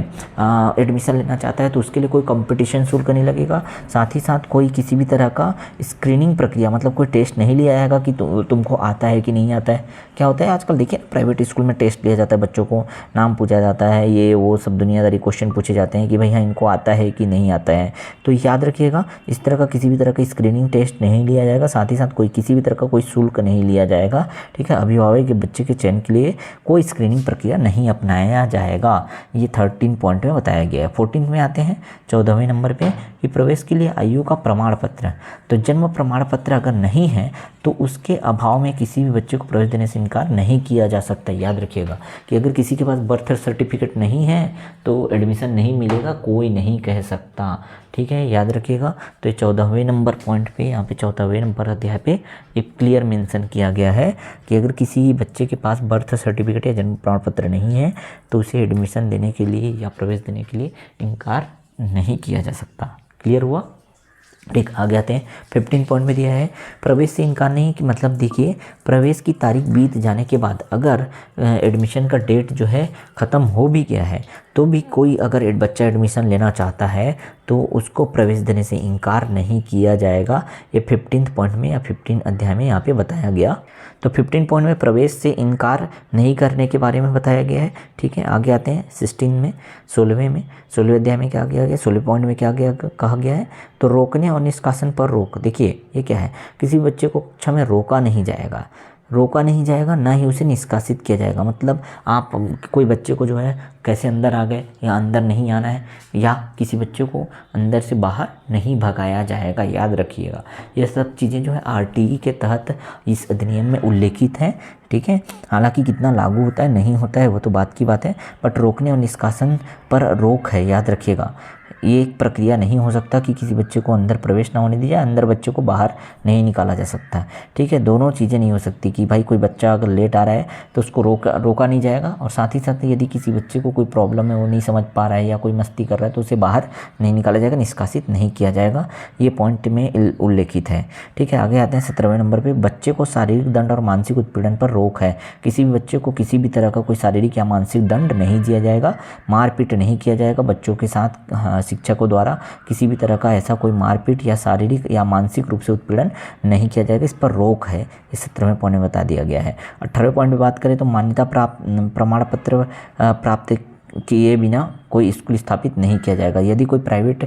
एडमिशन लेना चाहता है तो उसके लिए कोई कंपटीशन शुल्क नहीं लगेगा। साथ ही साथ कोई किसी भी तरह का स्क्रीनिंग प्रक्रिया, मतलब कोई टेस्ट नहीं लिया जाएगा कि तुमको आता है कि नहीं आता है। क्या होता है आजकल देखिए प्राइवेट स्कूल में टेस्ट लिया जाता है, बच्चों को नाम पूछा जाता है, ये वो सब दुनियादारी क्वेश्चन पूछे जाते हैं कि भैया इनको आता है कि नहीं आता है। तो याद रखिएगा इस तरह का किसी भी तरह का स्क्रीनिंग टेस्ट नहीं लिया जाएगा। साथ ही साथ कोई किसी भी तरह का कोई शुल्क नहीं लिया जाएगा। ठीक है, अभिभावक के बच्चे के चयन के लिए कोई स्क्रीनिंग प्रक्रिया नहीं अपनाया जाएगा। ये 13 पॉइंट में बताया गया है। 14 में आते हैं 14वें नंबर पे कि प्रवेश के लिए आयु का प्रमाण पत्र। तो जन्म प्रमाण पत्र अगर नहीं है तो उसके अभाव में किसी भी बच्चे को प्रवेश देने से इनकार नहीं किया जा सकता। याद रखिएगा कि अगर किसी के पास बर्थ सर्टिफिकेट नहीं है तो एडमिशन नहीं मिलेगा, कोई नहीं कह सकता। ठीक है, याद रखिएगा। तो 14वें नंबर पॉइंट पे, यहाँ पे 14वें नंबर अध्याय पे एक क्लियर मेंशन किया गया है कि अगर किसी बच्चे के पास बर्थ सर्टिफिकेट या जन्म प्रमाण पत्र नहीं है तो उसे एडमिशन देने के लिए या प्रवेश देने के लिए इनकार नहीं किया जा सकता। क्लियर हुआ? ठीक, आगे आते हैं 15 पॉइंट में दिया है प्रवेश से इनकार नहीं कि मतलब देखिए प्रवेश की तारीख बीत जाने के बाद अगर एडमिशन का डेट जो है ख़त्म हो भी गया है तो भी कोई अगर बच्चा एडमिशन लेना चाहता है तो उसको प्रवेश देने से इनकार नहीं किया जाएगा। ये 15 पॉइंट में या 15 अध्याय में यहाँ पे बताया गया। तो 15 पॉइंट में प्रवेश से इनकार नहीं करने के बारे में बताया गया है। ठीक है, आगे आते हैं 16वें अध्याय में क्या किया गया, 16 पॉइंट में क्या कहा गया है। तो रोकने और निष्कासन पर रोक। देखिए ये क्या है, किसी बच्चे को कक्षा में रोका नहीं जाएगा, ना ही उसे निष्कासित किया जाएगा। मतलब आप कोई बच्चे को जो है कैसे अंदर आ गए या अंदर नहीं आना है, या किसी बच्चे को अंदर से बाहर नहीं भगाया जाएगा। याद रखिएगा ये सब चीज़ें जो है RTE के तहत इस अधिनियम में उल्लेखित हैं। ठीक है, हालांकि कितना लागू होता है नहीं होता है वो तो बात की बात है, बट रोकने और निष्कासन पर रोक है। याद रखिएगा ये एक प्रक्रिया नहीं हो सकता कि किसी बच्चे को अंदर प्रवेश ना होने दी जाए, अंदर बच्चे को बाहर नहीं निकाला जा सकता। ठीक है, दोनों चीज़ें नहीं हो सकती कि भाई कोई बच्चा अगर लेट आ रहा है तो उसको रोका नहीं जाएगा, और साथ ही साथ यदि किसी बच्चे को कोई प्रॉब्लम है, वो नहीं समझ पा रहा है या कोई मस्ती कर रहा है तो उसे बाहर नहीं निकाला जाएगा, निष्कासित नहीं किया जाएगा। ये पॉइंट में उल्लेखित है। ठीक है, आगे आते हैं 17वें नंबर पर बच्चे को शारीरिक दंड और मानसिक उत्पीड़न पर रोक है। किसी भी बच्चे को किसी भी तरह का कोई शारीरिक या मानसिक दंड नहीं दिया जाएगा, मारपीट नहीं किया जाएगा। बच्चों के साथ शिक्षकों द्वारा किसी भी तरह का ऐसा कोई मारपीट या शारीरिक या मानसिक रूप से उत्पीड़न नहीं किया जाएगा, इस पर रोक है। इस 17वें पॉइंट में बता दिया गया है। 18वें पॉइंट में बात करें तो मान्यता प्रमाण पत्र प्राप्त किए बिना कोई स्कूल स्थापित नहीं किया जाएगा। यदि कोई प्राइवेट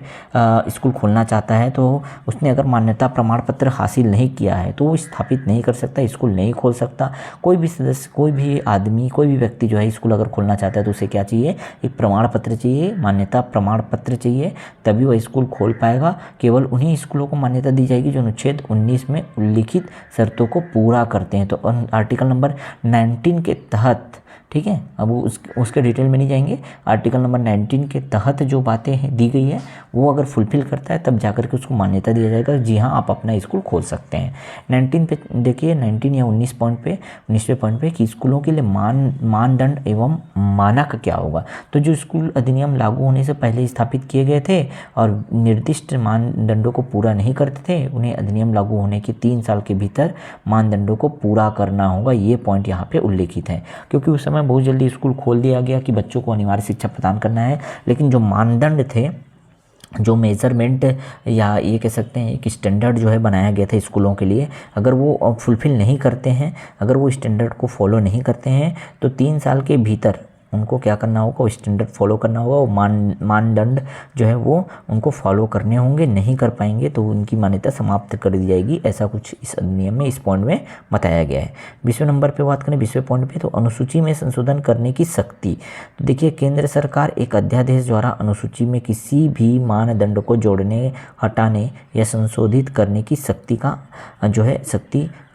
स्कूल खोलना चाहता है तो उसने अगर मान्यता प्रमाण पत्र हासिल नहीं किया है तो वो स्थापित नहीं कर सकता, स्कूल नहीं खोल सकता। कोई भी सदस्य, कोई भी आदमी, कोई भी व्यक्ति जो है स्कूल अगर खोलना चाहता है तो उसे क्या चाहिए, एक प्रमाण पत्र चाहिए, मान्यता प्रमाण पत्र चाहिए, तभी वह स्कूल खोल पाएगा। केवल उन्हीं स्कूलों को मान्यता दी जाएगी जो अनुच्छेद 19 में उल्लिखित शर्तों को पूरा करते हैं। तो आर्टिकल नंबर 19 के तहत, ठीक है, अब उसके डिटेल में नहीं जाएंगे। आर्टिकल नंबर 19 के तहत जो बातें हैं दी गई है वो अगर फुलफिल करता है तब जाकर के उसको मान्यता दिया जाएगा, जी हाँ आप अपना स्कूल खोल सकते हैं। 19 पे देखिए, 19 या 19वें पॉइंट पे कि स्कूलों के लिए मानदंड एवं मानक क्या होगा। तो जो स्कूल अधिनियम लागू होने से पहले स्थापित किए गए थे और निर्दिष्ट मानदंडों को पूरा नहीं करते थे, उन्हें अधिनियम लागू होने के 3 साल के भीतर मानदंडों को पूरा करना होगा। ये पॉइंट यहाँ पे उल्लेखित है, क्योंकि उस समय बहुत जल्दी स्कूल खोल दिया गया कि बच्चों को अनिवार्य शिक्षा प्रदान करना है, लेकिन जो मानदंड थे, जो मेजरमेंट या ये कह सकते हैं एक स्टैंडर्ड जो है बनाया गया था स्कूलों के लिए, अगर वो फुलफिल नहीं करते हैं, अगर वो स्टैंडर्ड को फॉलो नहीं करते हैं तो 3 साल के भीतर उनको क्या करना होगा, वो स्टैंडर्ड फॉलो करना होगा। वो मानदंड जो है वो उनको फॉलो करने होंगे, नहीं कर पाएंगे तो उनकी मान्यता समाप्त कर दी जाएगी। ऐसा कुछ इस अधिनियम में, इस पॉइंट में बताया गया है। 20वें नंबर पे बात करें, 20वें पॉइंट पे, तो अनुसूची में संशोधन करने की शक्ति। तो देखिए, केंद्र सरकार एक अध्यादेश द्वारा अनुसूची में किसी भी मानदंड को जोड़ने, हटाने या संशोधित करने की शक्ति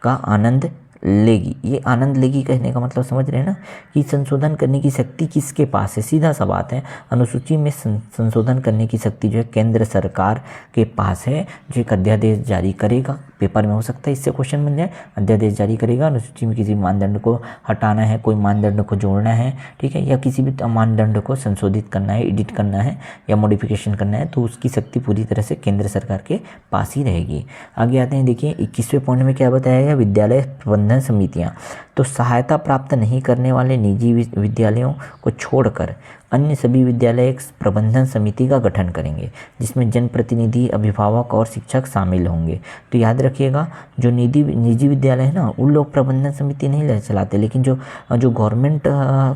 का आनंद लेगी। ये आनंद लेगी कहने का मतलब समझ रहे हैं ना, कि संशोधन करने की शक्ति किसके पास है। सीधा सा बात है, अनुसूची में संशोधन करने की शक्ति जो है केंद्र सरकार के पास है, जो एक अध्यादेश जारी करेगा। पेपर में हो सकता है इससे क्वेश्चन बन जाए। अध्यादेश जारी करेगा, अनुसूची में किसी मानदंड को हटाना है, कोई मानदंड को जोड़ना है, ठीक है, या किसी भी मानदंड को संशोधित करना है, एडिट करना है या मॉडिफिकेशन करना है, तो उसकी शक्ति पूरी तरह से केंद्र सरकार के पास ही रहेगी। आगे आते हैं, देखिए 21वें पॉइंट में क्या बताया गया, विद्यालय प्रबंधन समितियाँ। तो सहायता प्राप्त नहीं करने वाले निजी विद्यालयों को छोड़कर अन्य सभी विद्यालय एक प्रबंधन समिति का गठन करेंगे, जिसमें जनप्रतिनिधि, अभिभावक और शिक्षक शामिल होंगे। तो याद रखिएगा, जो निजी विद्यालय है ना, उन लोग प्रबंधन समिति नहीं चलाते, लेकिन जो गवर्नमेंट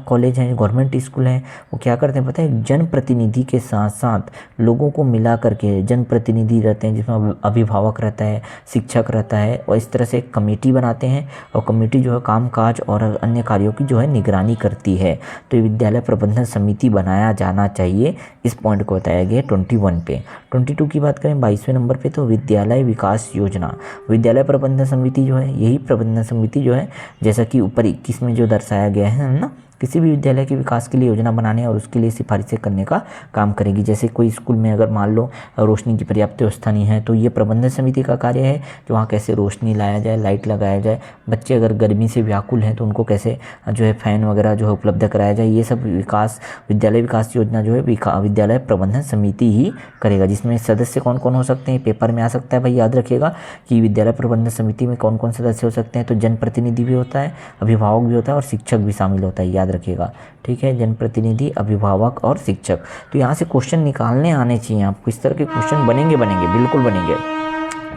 कॉलेज हैं, गवर्नमेंट स्कूल हैं, वो क्या करते हैं पता है, जनप्रतिनिधि के साथ साथ लोगों को मिला करके जनप्रतिनिधि रहते हैं, जिसमें अभिभावक रहता है, शिक्षक रहता है, और इस तरह से एक कमेटी बनाते हैं, और कमेटी जो है कामकाज और अन्य कार्यों की जो है निगरानी करती है। तो विद्यालय प्रबंधन समिति बनाया जाना चाहिए, इस पॉइंट को बताया गया 21 पे। 22 की बात करें 22वें नंबर पे, तो विद्यालय विकास योजना। विद्यालय प्रबंधन समिति जो है, यही प्रबंधन समिति जो है, जैसा कि ऊपर 21 में जो दर्शाया गया है ना, किसी भी विद्यालय के विकास के लिए योजना बनाने और उसके लिए सिफारिशें करने का काम करेगी। जैसे कोई स्कूल में अगर मान लो रोशनी की पर्याप्त व्यवस्था नहीं है, तो ये प्रबंधन समिति का कार्य है कि वहाँ कैसे रोशनी लाया जाए, लाइट लगाया जाए। बच्चे अगर गर्मी से व्याकुल हैं तो उनको कैसे जो है फ़ैन वगैरह जो है उपलब्ध कराया जाए। ये सब विद्यालय विकास योजना जो है विद्यालय प्रबंधन समिति ही करेगा, जिसमें सदस्य कौन कौन हो सकते हैं, पेपर में आ सकता है भाई, याद रखिएगा कि विद्यालय प्रबंधन समिति में कौन कौन सदस्य हो सकते हैं। तो जनप्रतिनिधि भी होता है, अभिभावक भी होता है और शिक्षक भी शामिल होता है, याद रखिएगा, ठीक है, जनप्रतिनिधि, अभिभावक और शिक्षक। तो यहाँ से क्वेश्चन निकालने आने चाहिए आपको, इस तरह के क्वेश्चन बनेंगे, बिल्कुल बनेंगे।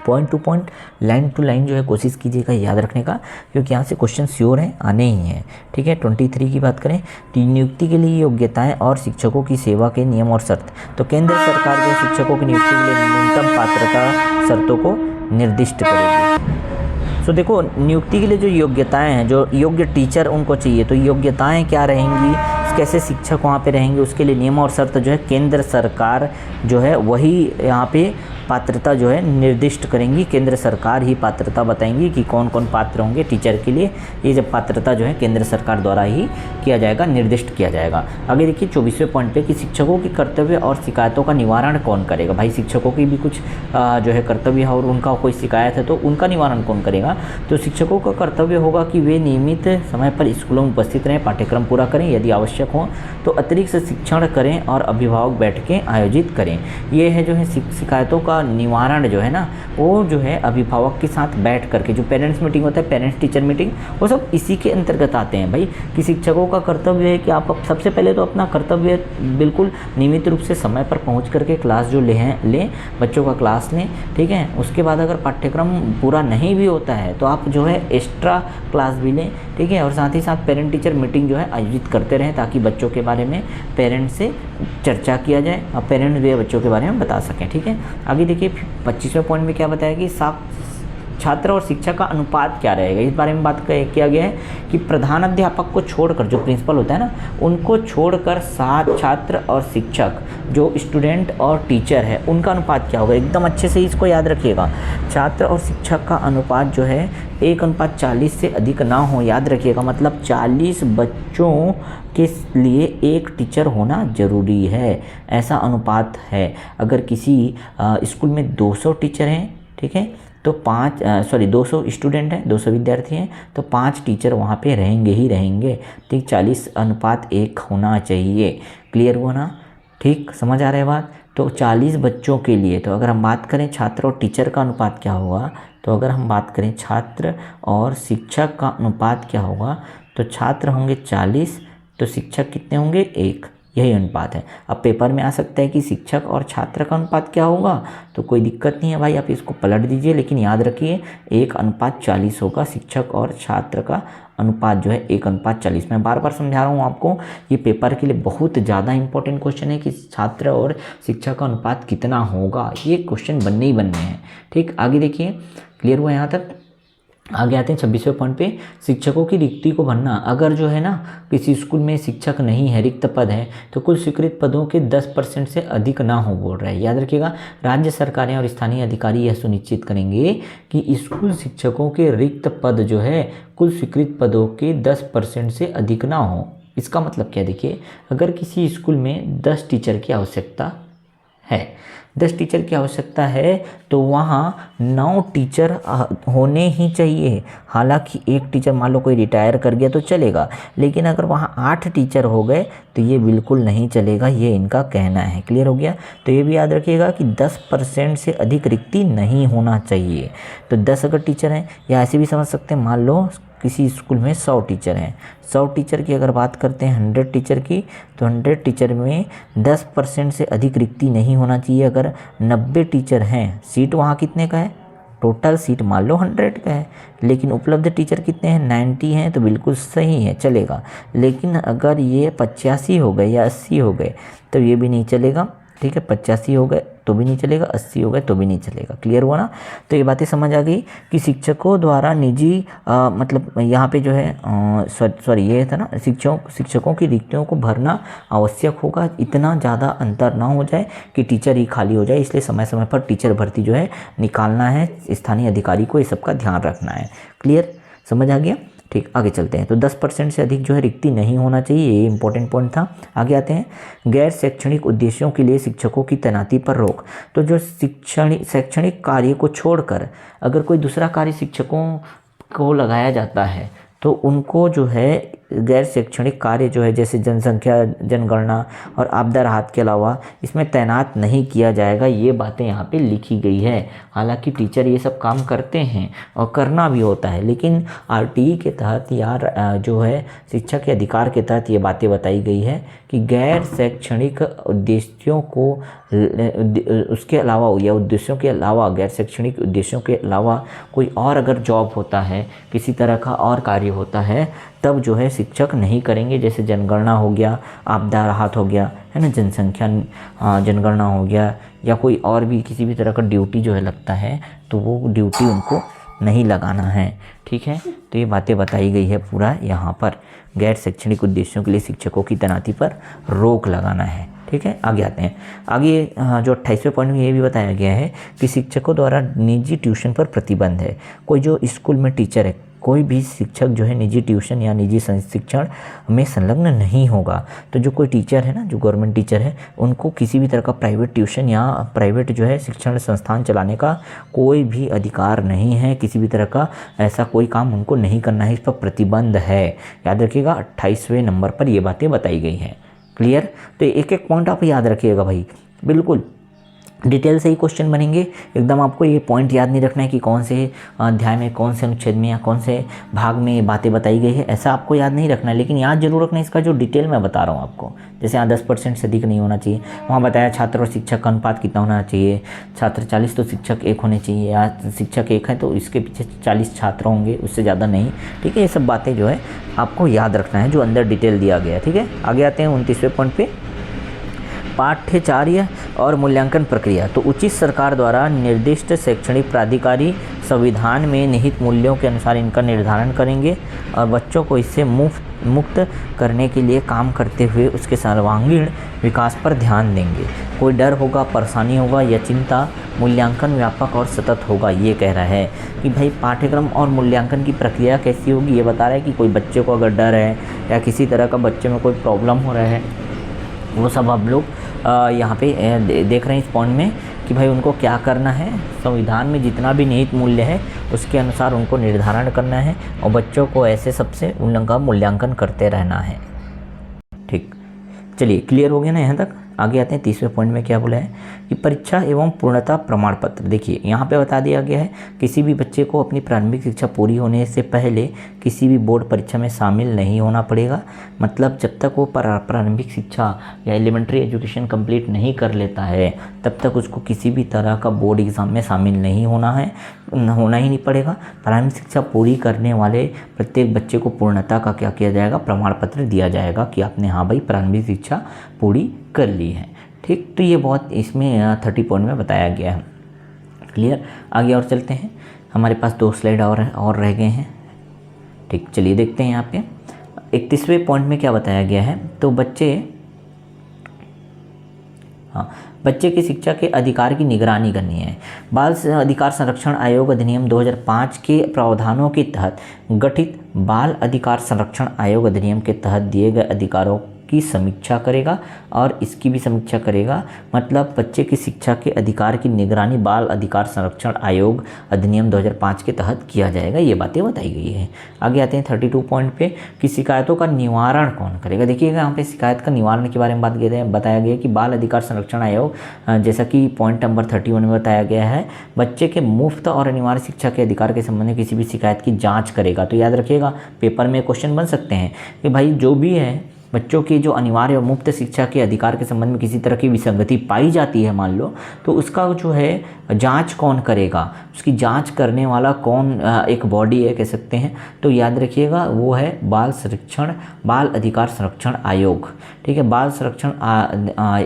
Point to point, line to line जो है कोशिश कीजिएगा याद रखने का, क्योंकि यहाँ से क्वेश्चन श्योर हैं, आने ही हैं, ठीक है। 23 की बात करें, नियुक्ति के लिए योग्यताएं और शिक्षकों की सेवा के नियम और शर्त। तो केंद्र सरकार जो शिक्षकों की नियुक्ति के लिए न्यूनतम पात्रता शर्तों को निर्दिष्ट करेगी। तो देखो, नियुक्ति के लिए जो योग्यताएं हैं, जो योग्य टीचर उनको चाहिए, तो योग्यताएं क्या रहेंगी, कैसे शिक्षक वहाँ पे रहेंगे, उसके लिए नियम और शर्त जो है केंद्र सरकार जो है वही यहाँ पे पात्रता जो है निर्दिष्ट करेंगी। केंद्र सरकार ही पात्रता बताएंगी कि कौन कौन पात्र होंगे टीचर के लिए। ये जब पात्रता जो है केंद्र सरकार द्वारा ही किया जाएगा, निर्दिष्ट किया जाएगा। आगे देखिए 24वें पॉइंट पे कि शिक्षकों के कर्तव्य और शिकायतों का निवारण कौन करेगा। भाई शिक्षकों की भी कुछ जो है कर्तव्य है और उनका कोई शिकायत है तो उनका निवारण कौन करेगा। तो शिक्षकों का कर्तव्य होगा कि वे नियमित समय पर स्कूलों में उपस्थित रहें, पाठ्यक्रम पूरा करें, यदि आवश्यक हो तो अतिरिक्त शिक्षण करें और अभिभावक बैठकें आयोजित करें। ये है जो है शिकायतों का निवारण जो है ना, वो जो है अभिभावक के साथ बैठ करके, जो पेरेंट्स मीटिंग होता है, पेरेंट्स टीचर मीटिंग, वो सब इसी के अंतर्गत आते हैं। भाई कि शिक्षकों का कर्तव्य है कि आप सबसे पहले तो अपना कर्तव्य बिल्कुल नियमित रूप से समय पर पहुंच करके क्लास जो लें, बच्चों का क्लास लें, ठीक है। उसके बाद अगर पाठ्यक्रम पूरा नहीं भी होता है तो आप जो है एक्स्ट्रा क्लास भी लें, ठीक है। और साथ ही साथ पेरेंट टीचर मीटिंग जो है आयोजित करते रहें ताकि बच्चों के बारे में पेरेंट्स से चर्चा किया जाए और पेरेंट्स भी बच्चों के बारे में बता सकें। ठीक है, आगे देखिए 25वें पॉइंट में क्या बताया कि छात्र और शिक्षक का अनुपात क्या रहेगा, इस बारे में बात किया गया है कि प्रधान अध्यापक को छोड़कर, जो प्रिंसिपल होता है ना, उनको छोड़कर 7 छात्र और शिक्षक, जो स्टूडेंट और टीचर है, उनका अनुपात क्या होगा। एकदम अच्छे से इसको याद रखिएगा, छात्र और शिक्षक का अनुपात जो है 1:40 से अधिक ना हो। याद रखिएगा, मतलब 40 बच्चों के लिए एक टीचर होना ज़रूरी है, ऐसा अनुपात है। अगर किसी स्कूल में 200 टीचर हैं, ठीक है, तो 200 स्टूडेंट हैं, 200 विद्यार्थी हैं, तो 5 टीचर वहाँ पे रहेंगे ही रहेंगे। ठीक, 40:1 होना चाहिए। क्लियर हुआ ना? ठीक, समझ आ रहा है बात? तो 40 बच्चों के लिए, तो अगर हम बात करें छात्र और टीचर का अनुपात क्या होगा, तो अगर हम बात करें छात्र और शिक्षक का अनुपात क्या होगा, तो छात्र होंगे 40, तो शिक्षक कितने होंगे? 1। यही अनुपात है। अब पेपर में आ सकता है कि शिक्षक और छात्र का अनुपात क्या होगा, तो कोई दिक्कत नहीं है भाई, आप इसको पलट दीजिए, लेकिन याद रखिए 1:40 होगा। शिक्षक और छात्र का अनुपात जो है 1:40। मैं बार बार समझा रहा हूँ आपको, ये पेपर के लिए बहुत ज़्यादा इंपॉर्टेंट क्वेश्चन है कि छात्र और शिक्षक का अनुपात कितना होगा, ये क्वेश्चन बनने ही बनने हैं। ठीक, आगे देखिए, क्लियर हुआ यहाँ तक? आगे आते हैं 26वें पॉइंट पे, शिक्षकों की रिक्ति को भरना। अगर जो है ना किसी स्कूल में शिक्षक नहीं है, रिक्त पद है, तो कुल स्वीकृत पदों के 10% से अधिक ना हो, बोल रहा है। याद रखिएगा, राज्य सरकारें और स्थानीय अधिकारी यह सुनिश्चित करेंगे कि स्कूल शिक्षकों के रिक्त पद जो है कुल स्वीकृत पदों के 10% से अधिक ना हो। इसका मतलब क्या, देखिए, अगर किसी स्कूल में 10 टीचर की आवश्यकता है, 10 टीचर की आवश्यकता है, तो वहाँ 9 टीचर होने ही चाहिए। हालांकि एक टीचर मान लो कोई रिटायर कर गया तो चलेगा, लेकिन अगर वहाँ 8 टीचर हो गए तो ये बिल्कुल नहीं चलेगा, ये इनका कहना है। क्लियर हो गया? तो ये भी याद रखिएगा कि 10% से अधिक रिक्ति नहीं होना चाहिए। तो 10 अगर टीचर हैं, या ऐसे भी समझ सकते हैं, मान लो किसी स्कूल में 100 टीचर हैं, 100 टीचर की अगर बात करते हैं 100 टीचर की, तो 100 टीचर में 10% से अधिक रिक्ति नहीं होना चाहिए। अगर 90 टीचर हैं, सीट वहाँ कितने का है, टोटल सीट मान लो 100 का है, लेकिन उपलब्ध टीचर कितने हैं, 90 हैं, तो बिल्कुल सही है, चलेगा। लेकिन अगर ये 85 हो गए या 80 हो गए तो ये भी नहीं चलेगा। ठीक है, 85 हो गए तो भी नहीं चलेगा, 80 हो गए तो भी नहीं चलेगा। क्लियर हुआ ना? तो ये बातें समझ आ गई कि शिक्षकों द्वारा निजी मतलब यहाँ पे जो है सॉरी ये था ना, शिक्षकों की रिक्तियों को भरना आवश्यक होगा। इतना ज़्यादा अंतर ना हो जाए कि टीचर ही खाली हो जाए, इसलिए समय समय पर टीचर भर्ती जो है निकालना है। स्थानीय अधिकारी को ये सबका ध्यान रखना है। क्लियर, समझ आ गया? ठीक, आगे चलते हैं। तो 10% से अधिक जो है रिक्ति नहीं होना चाहिए, ये इंपॉर्टेंट पॉइंट था। आगे आते हैं, गैर शैक्षणिक उद्देश्यों के लिए शिक्षकों की तैनाती पर रोक। तो जो शैक्षणिक कार्य को छोड़कर अगर कोई दूसरा कार्य शिक्षकों को लगाया जाता है, तो उनको जो है गैर शैक्षणिक कार्य जो है, जैसे जनसंख्या, जनगणना और आपदा राहत के अलावा इसमें तैनात नहीं किया जाएगा। ये बातें यहाँ पे लिखी गई है। हालांकि टीचर ये सब काम करते हैं और करना भी होता है, लेकिन आरटीई के तहत या जो है शिक्षा के अधिकार के तहत ये बातें बताई गई है कि गैर शैक्षणिक उद्देश्यों को उसके अलावा या उद्देश्यों के अलावा, गैर शैक्षणिक उद्देश्यों के अलावा कोई और अगर जॉब होता है, किसी तरह का और कार्य होता है, तब जो है शिक्षक नहीं करेंगे। जैसे जनगणना हो गया, आपदा राहत हो गया, है ना, जनसंख्या जनगणना हो गया, या कोई और भी किसी भी तरह का ड्यूटी जो है लगता है, तो वो ड्यूटी उनको नहीं लगाना है। ठीक है, तो ये बातें बताई गई है पूरा यहाँ पर, गैर शैक्षणिक उद्देश्यों के लिए शिक्षकों की तैनाती पर रोक लगाना है। ठीक है, आगे आते हैं। आगे जो 28वें पॉइंट में ये भी बताया गया है कि शिक्षकों द्वारा निजी ट्यूशन पर प्रतिबंध है। कोई जो स्कूल में टीचर है, कोई भी शिक्षक जो है निजी ट्यूशन या निजी शिक्षण में संलग्न नहीं होगा। तो जो कोई टीचर है ना, जो गवर्नमेंट टीचर है, उनको किसी भी तरह का प्राइवेट ट्यूशन या प्राइवेट जो है शिक्षण संस्थान चलाने का कोई भी अधिकार नहीं है। किसी भी तरह का ऐसा कोई काम उनको नहीं करना है, इस पर प्रतिबंध है। याद रखिएगा, 28वें नंबर पर ये बातें बताई गई हैं। क्लियर? तो एक एक पॉइंट आप याद रखिएगा भाई, बिल्कुल डिटेल से ही क्वेश्चन बनेंगे। एकदम आपको ये पॉइंट याद नहीं रखना है कि कौन से अध्याय में, कौन से अनुच्छेद में या कौन से भाग में ये बातें बताई गई है, ऐसा आपको याद नहीं रखना है। लेकिन याद जरूर रखना है इसका जो डिटेल मैं बता रहा हूँ आपको। जैसे यहाँ 10% से अधिक नहीं होना चाहिए, वहाँ बताया छात्र और शिक्षक का अनुपात कितना होना चाहिए, छात्र 40 तो शिक्षक 1 होने चाहिए, या शिक्षक 1 है तो इसके पीछे 40 छात्र होंगे, उससे ज़्यादा नहीं। ठीक है, ये सब बातें जो है आपको याद रखना है, जो अंदर डिटेल दिया गया है। ठीक है, आगे आते हैं 29वें पॉइंट पे। पाठ्यचर्या और मूल्यांकन प्रक्रिया। तो उचित सरकार द्वारा निर्दिष्ट शैक्षणिक प्राधिकारी संविधान में निहित मूल्यों के अनुसार इनका निर्धारण करेंगे और बच्चों को इससे मुक्त करने के लिए काम करते हुए उसके सर्वांगीण विकास पर ध्यान देंगे। कोई डर होगा, परेशानी होगा या चिंता, मूल्यांकन व्यापक और सतत होगा। ये कह रहा है कि भाई पाठ्यक्रम और मूल्यांकन की प्रक्रिया कैसी होगी। ये बता रहा है कि कोई बच्चे को अगर डर है या किसी तरह का बच्चे में कोई प्रॉब्लम हो रहा है, वो सब आप लोग यहाँ पे देख रहे हैं इस पॉइंट में कि भाई उनको क्या करना है। संविधान में जितना भी निहित मूल्य है उसके अनुसार उनको निर्धारण करना है और बच्चों को ऐसे सबसे उनका मूल्यांकन करते रहना है। ठीक, चलिए क्लियर हो गया ना यहाँ तक। आगे आते हैं 30वें पॉइंट में क्या बोला है कि परीक्षा एवं पूर्णता प्रमाण पत्र। देखिए यहाँ पे बता दिया गया है किसी भी बच्चे को अपनी प्रारंभिक शिक्षा पूरी होने से पहले किसी भी बोर्ड परीक्षा में शामिल नहीं होना पड़ेगा। मतलब जब तक वो प्रारंभिक शिक्षा या एलिमेंट्री एजुकेशन कंप्लीट नहीं कर लेता है तब तक उसको किसी भी तरह का बोर्ड एग्ज़ाम में शामिल नहीं होना ही नहीं पड़ेगा। प्रारंभिक शिक्षा पूरी करने वाले प्रत्येक बच्चे को पूर्णता का क्या किया जाएगा, प्रमाण पत्र दिया जाएगा कि आपने हाँ भाई प्रारंभिक शिक्षा पूरी कर ली है। ठीक, तो ये बहुत इसमें 30 पॉइंट में बताया गया है। क्लियर, आगे और चलते हैं। हमारे पास 2 स्लाइड और रह गए हैं। ठीक, चलिए देखते हैं यहाँ पे 31वें पॉइंट में क्या बताया गया है। तो बच्चे की शिक्षा के अधिकार की निगरानी करनी है। बाल अधिकार संरक्षण आयोग अधिनियम 2005 के प्रावधानों के तहत गठित बाल अधिकार संरक्षण आयोग अधिनियम के तहत दिए गए अधिकारों की समीक्षा करेगा और इसकी भी समीक्षा करेगा। मतलब बच्चे की शिक्षा के अधिकार की निगरानी बाल अधिकार संरक्षण आयोग अधिनियम 2005 के तहत किया जाएगा। ये बातें बताई गई है। आगे आते हैं 32 पॉइंट पे कि शिकायतों का निवारण कौन करेगा। देखिएगा यहाँ पे शिकायत का निवारण के बारे में बताया गया है कि बाल अधिकार संरक्षण आयोग, जैसा कि पॉइंट नंबर 31 में बताया गया है, बच्चे के मुफ्त और अनिवार्य शिक्षा के अधिकार के संबंध में किसी भी शिकायत की जाँच करेगा। तो याद रखिएगा पेपर में क्वेश्चन बन सकते हैं कि भाई जो भी है बच्चों की जो अनिवार्य और मुफ्त शिक्षा के अधिकार के संबंध में किसी तरह की विसंगति पाई जाती है मान लो, तो उसका जो है जांच कौन करेगा, उसकी जांच करने वाला कौन, एक बॉडी है कह सकते हैं। तो याद रखिएगा वो है बाल अधिकार संरक्षण आयोग। ठीक है, बाल संरक्षण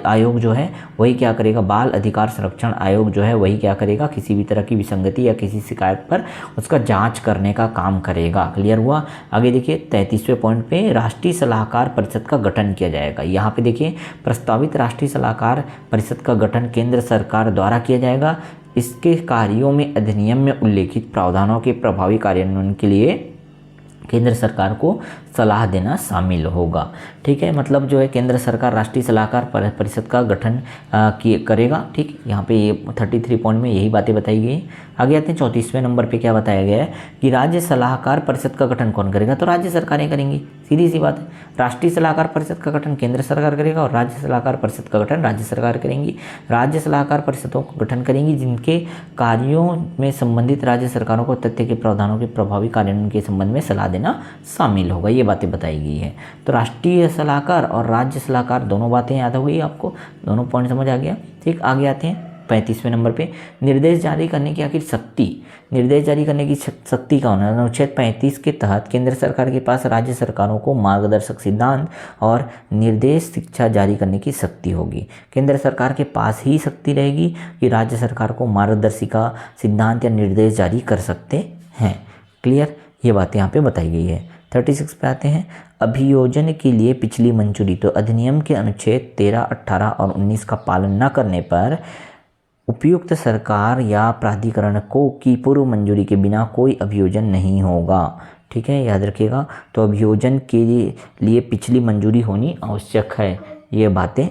आयोग जो है वही क्या करेगा, बाल अधिकार संरक्षण आयोग जो है वही क्या करेगा, किसी भी तरह की विसंगति या किसी शिकायत पर उसका जाँच करने का काम करेगा। क्लियर हुआ। आगे देखिए 33वें पॉइंट पे राष्ट्रीय सलाहकार परिषद का गठन किया जाएगा। यहाँ पे देखिए प्रस्तावित राष्ट्रीय सलाहकार परिषद का गठन केंद्र सरकार द्वारा किया जाएगा। इसके कार्यों में अधिनियम में उल्लेखित प्रावधानों के प्रभावी कार्यान्वयन के लिए केंद्र सरकार को सलाह देना शामिल होगा। ठीक है, मतलब जो है केंद्र सरकार राष्ट्रीय सलाहकार परिषद का गठन करेगा। ठीक, यहाँ पे ये 33 पॉइंट में यही बातें बताई गई। आगे आते हैं 34वें नंबर पे क्या बताया गया है कि राज्य सलाहकार परिषद का गठन कौन करेगा। तो राज्य सरकारें करेंगी, सीधी सी बात है। राष्ट्रीय सलाहकार परिषद का गठन केंद्र सरकार करेगा और राज्य सलाहकार परिषद का गठन राज्य सरकार करेंगी। राज्य सलाहकार परिषदों का गठन करेंगी जिनके कार्यों में संबंधित राज्य सरकारों को तथ्य के प्रावधानों के प्रभावी कार्यान्वयन के संबंध में सलाह देना शामिल होगा। ये बातें बताई गई है। तो राष्ट्रीय सलाहकार और राज्य सलाहकार दोनों बातें याद हो गई आपको, दोनों पॉइंट समझ आ गया। ठीक, आगे आते हैं 35वें नंबर पे निर्देश जारी करने की आखिर शक्ति। निर्देश जारी करने की शक्ति का होना, अनुच्छेद 35 के तहत केंद्र सरकार के पास राज्य सरकारों को मार्गदर्शक सिद्धांत और निर्देश शिक्षा जारी करने की शक्ति होगी। केंद्र सरकार के पास ही शक्ति रहेगी कि राज्य सरकार को मार्गदर्शिका सिद्धांत या निर्देश जारी कर सकते हैं। क्लियर, ये बातें यहाँ पे बताई गई है। 36 पे आते हैं अभियोजन के लिए पिछली मंजूरी। तो अधिनियम के अनुच्छेद 13, 18 और 19 का पालन न करने पर उपयुक्त सरकार या प्राधिकरण की पूर्व मंजूरी के बिना कोई अभियोजन नहीं होगा। ठीक है, याद रखिएगा। तो अभियोजन के लिए पिछली मंजूरी होनी आवश्यक है। ये बातें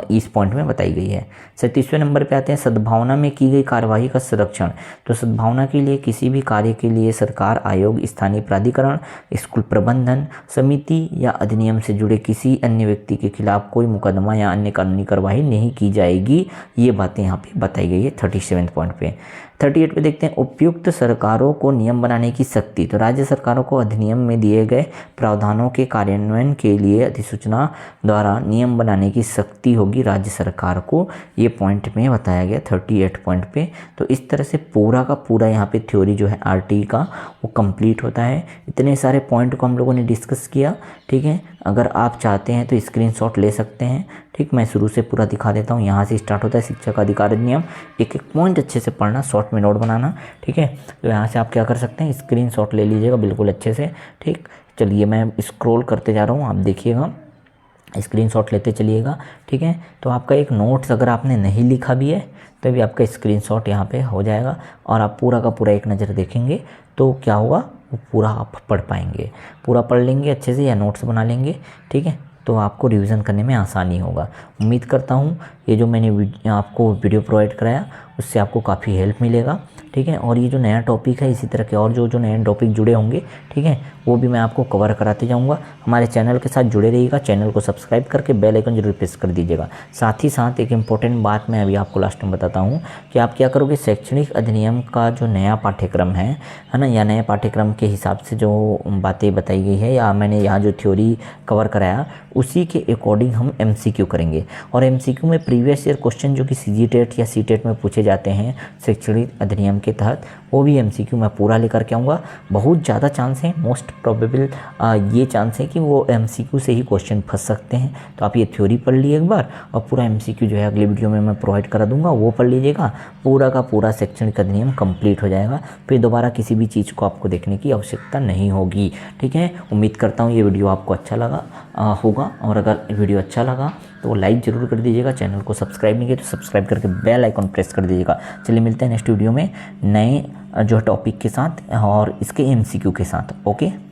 इस पॉइंट में बताई गई है। 37वें नंबर पे आते हैं सद्भावना में की गई कार्यवाही का संरक्षण। तो सद्भावना के लिए किसी भी कार्य के लिए सरकार, आयोग, स्थानीय प्राधिकरण, स्कूल प्रबंधन समिति या अधिनियम से जुड़े किसी अन्य व्यक्ति के खिलाफ कोई मुकदमा या अन्य कानूनी कार्यवाही नहीं की जाएगी। ये बातें यहाँ पे बताई गई है 37वें पॉइंट पे। 38 पे देखते हैं उपयुक्त सरकारों को नियम बनाने की शक्ति। तो राज्य सरकारों को अधिनियम में दिए गए प्रावधानों के कार्यान्वयन के लिए अधिसूचना द्वारा नियम बनाने की शक्ति होगी राज्य सरकार को। ये पॉइंट में बताया गया 38 पॉइंट पे। तो इस तरह से पूरा का पूरा यहाँ पे थ्योरी जो है आरटी का वो कंप्लीट होता है। इतने सारे पॉइंट को हम लोगों ने डिस्कस किया। ठीक है, अगर आप चाहते हैं तो स्क्रीनशॉट ले सकते हैं। ठीक। ठीक, मैं शुरू से पूरा दिखा देता हूँ। यहाँ से स्टार्ट होता है शिक्षा का अधिकार अधिनियम, एक एक पॉइंट अच्छे से पढ़ना, शॉर्ट में नोट बनाना, ठीक है। तो यहाँ से आप क्या कर सकते हैं, स्क्रीनशॉट ले लीजिएगा बिल्कुल अच्छे से, ठीक। चलिए मैं स्क्रॉल करते जा रहा हूँ, आप देखिएगा, स्क्रीनशॉट लेते चलिएगा, ठीक है। तो आपका एक नोट्स अगर आपने नहीं लिखा भी है तो भी आपका स्क्रीनशॉट यहाँ पे हो जाएगा और आप पूरा का पूरा एक नज़र देखेंगे तो क्या होगा, वो पूरा आप पढ़ पाएंगे, पूरा पढ़ लेंगे अच्छे से या नोट्स बना लेंगे, ठीक है। तो आपको रिवीजन करने में आसानी होगा। उम्मीद करता हूँ ये जो मैंने आपको वीडियो प्रोवाइड कराया उससे आपको काफ़ी हेल्प मिलेगा, ठीक है। और ये जो नया टॉपिक है, इसी तरह के और जो नए टॉपिक जुड़े होंगे, ठीक है, वो भी मैं आपको कवर कराते जाऊंगा। हमारे चैनल के साथ जुड़े रहिएगा, चैनल को सब्सक्राइब करके बेल आइकन जरूर प्रेस कर दीजिएगा। साथ ही साथ एक इम्पॉर्टेंट बात मैं अभी आपको लास्ट में बताता हूँ कि आप क्या करोगे, शैक्षणिक अधिनियम का जो नया पाठ्यक्रम है ना, या नए पाठ्यक्रम के हिसाब से जो बातें बताई गई है या मैंने यहाँ जो थ्योरी कवर कराया उसी के अकॉर्डिंग हम MCQ करेंगे। और MCQ में प्रीवियस ईयर क्वेश्चन जो कि CGTET या CTET में पूछे जाते हैं शैक्षणिक अधिनियम के तहत, वो भी MCQ मैं पूरा लेकर के आऊँगा। बहुत ज़्यादा चांस है, मोस्ट प्रोबेबल ये चांस है कि वो MCQ से ही क्वेश्चन फंस सकते हैं। तो आप ये थ्योरी पढ़ लीजिए एक बार, और पूरा MCQ जो है अगली वीडियो में मैं प्रोवाइड करा दूंगा, वो पढ़ लीजिएगा, पूरा का पूरा शैक्षणिक अधिनियम कंप्लीट हो जाएगा। फिर दोबारा किसी भी चीज़ को आपको देखने की आवश्यकता नहीं होगी, ठीक है। उम्मीद करता हूँ ये वीडियो आपको अच्छा लगा होगा, और अगर वीडियो अच्छा लगा तो लाइक ज़रूर कर दीजिएगा। चैनल को सब्सक्राइब नहीं किया तो सब्सक्राइब करके बेल आइकन प्रेस कर दीजिएगा। चलिए मिलते हैं नेक्स्ट वीडियो में नए जो टॉपिक के साथ और इसके MCQ के साथ। ओके।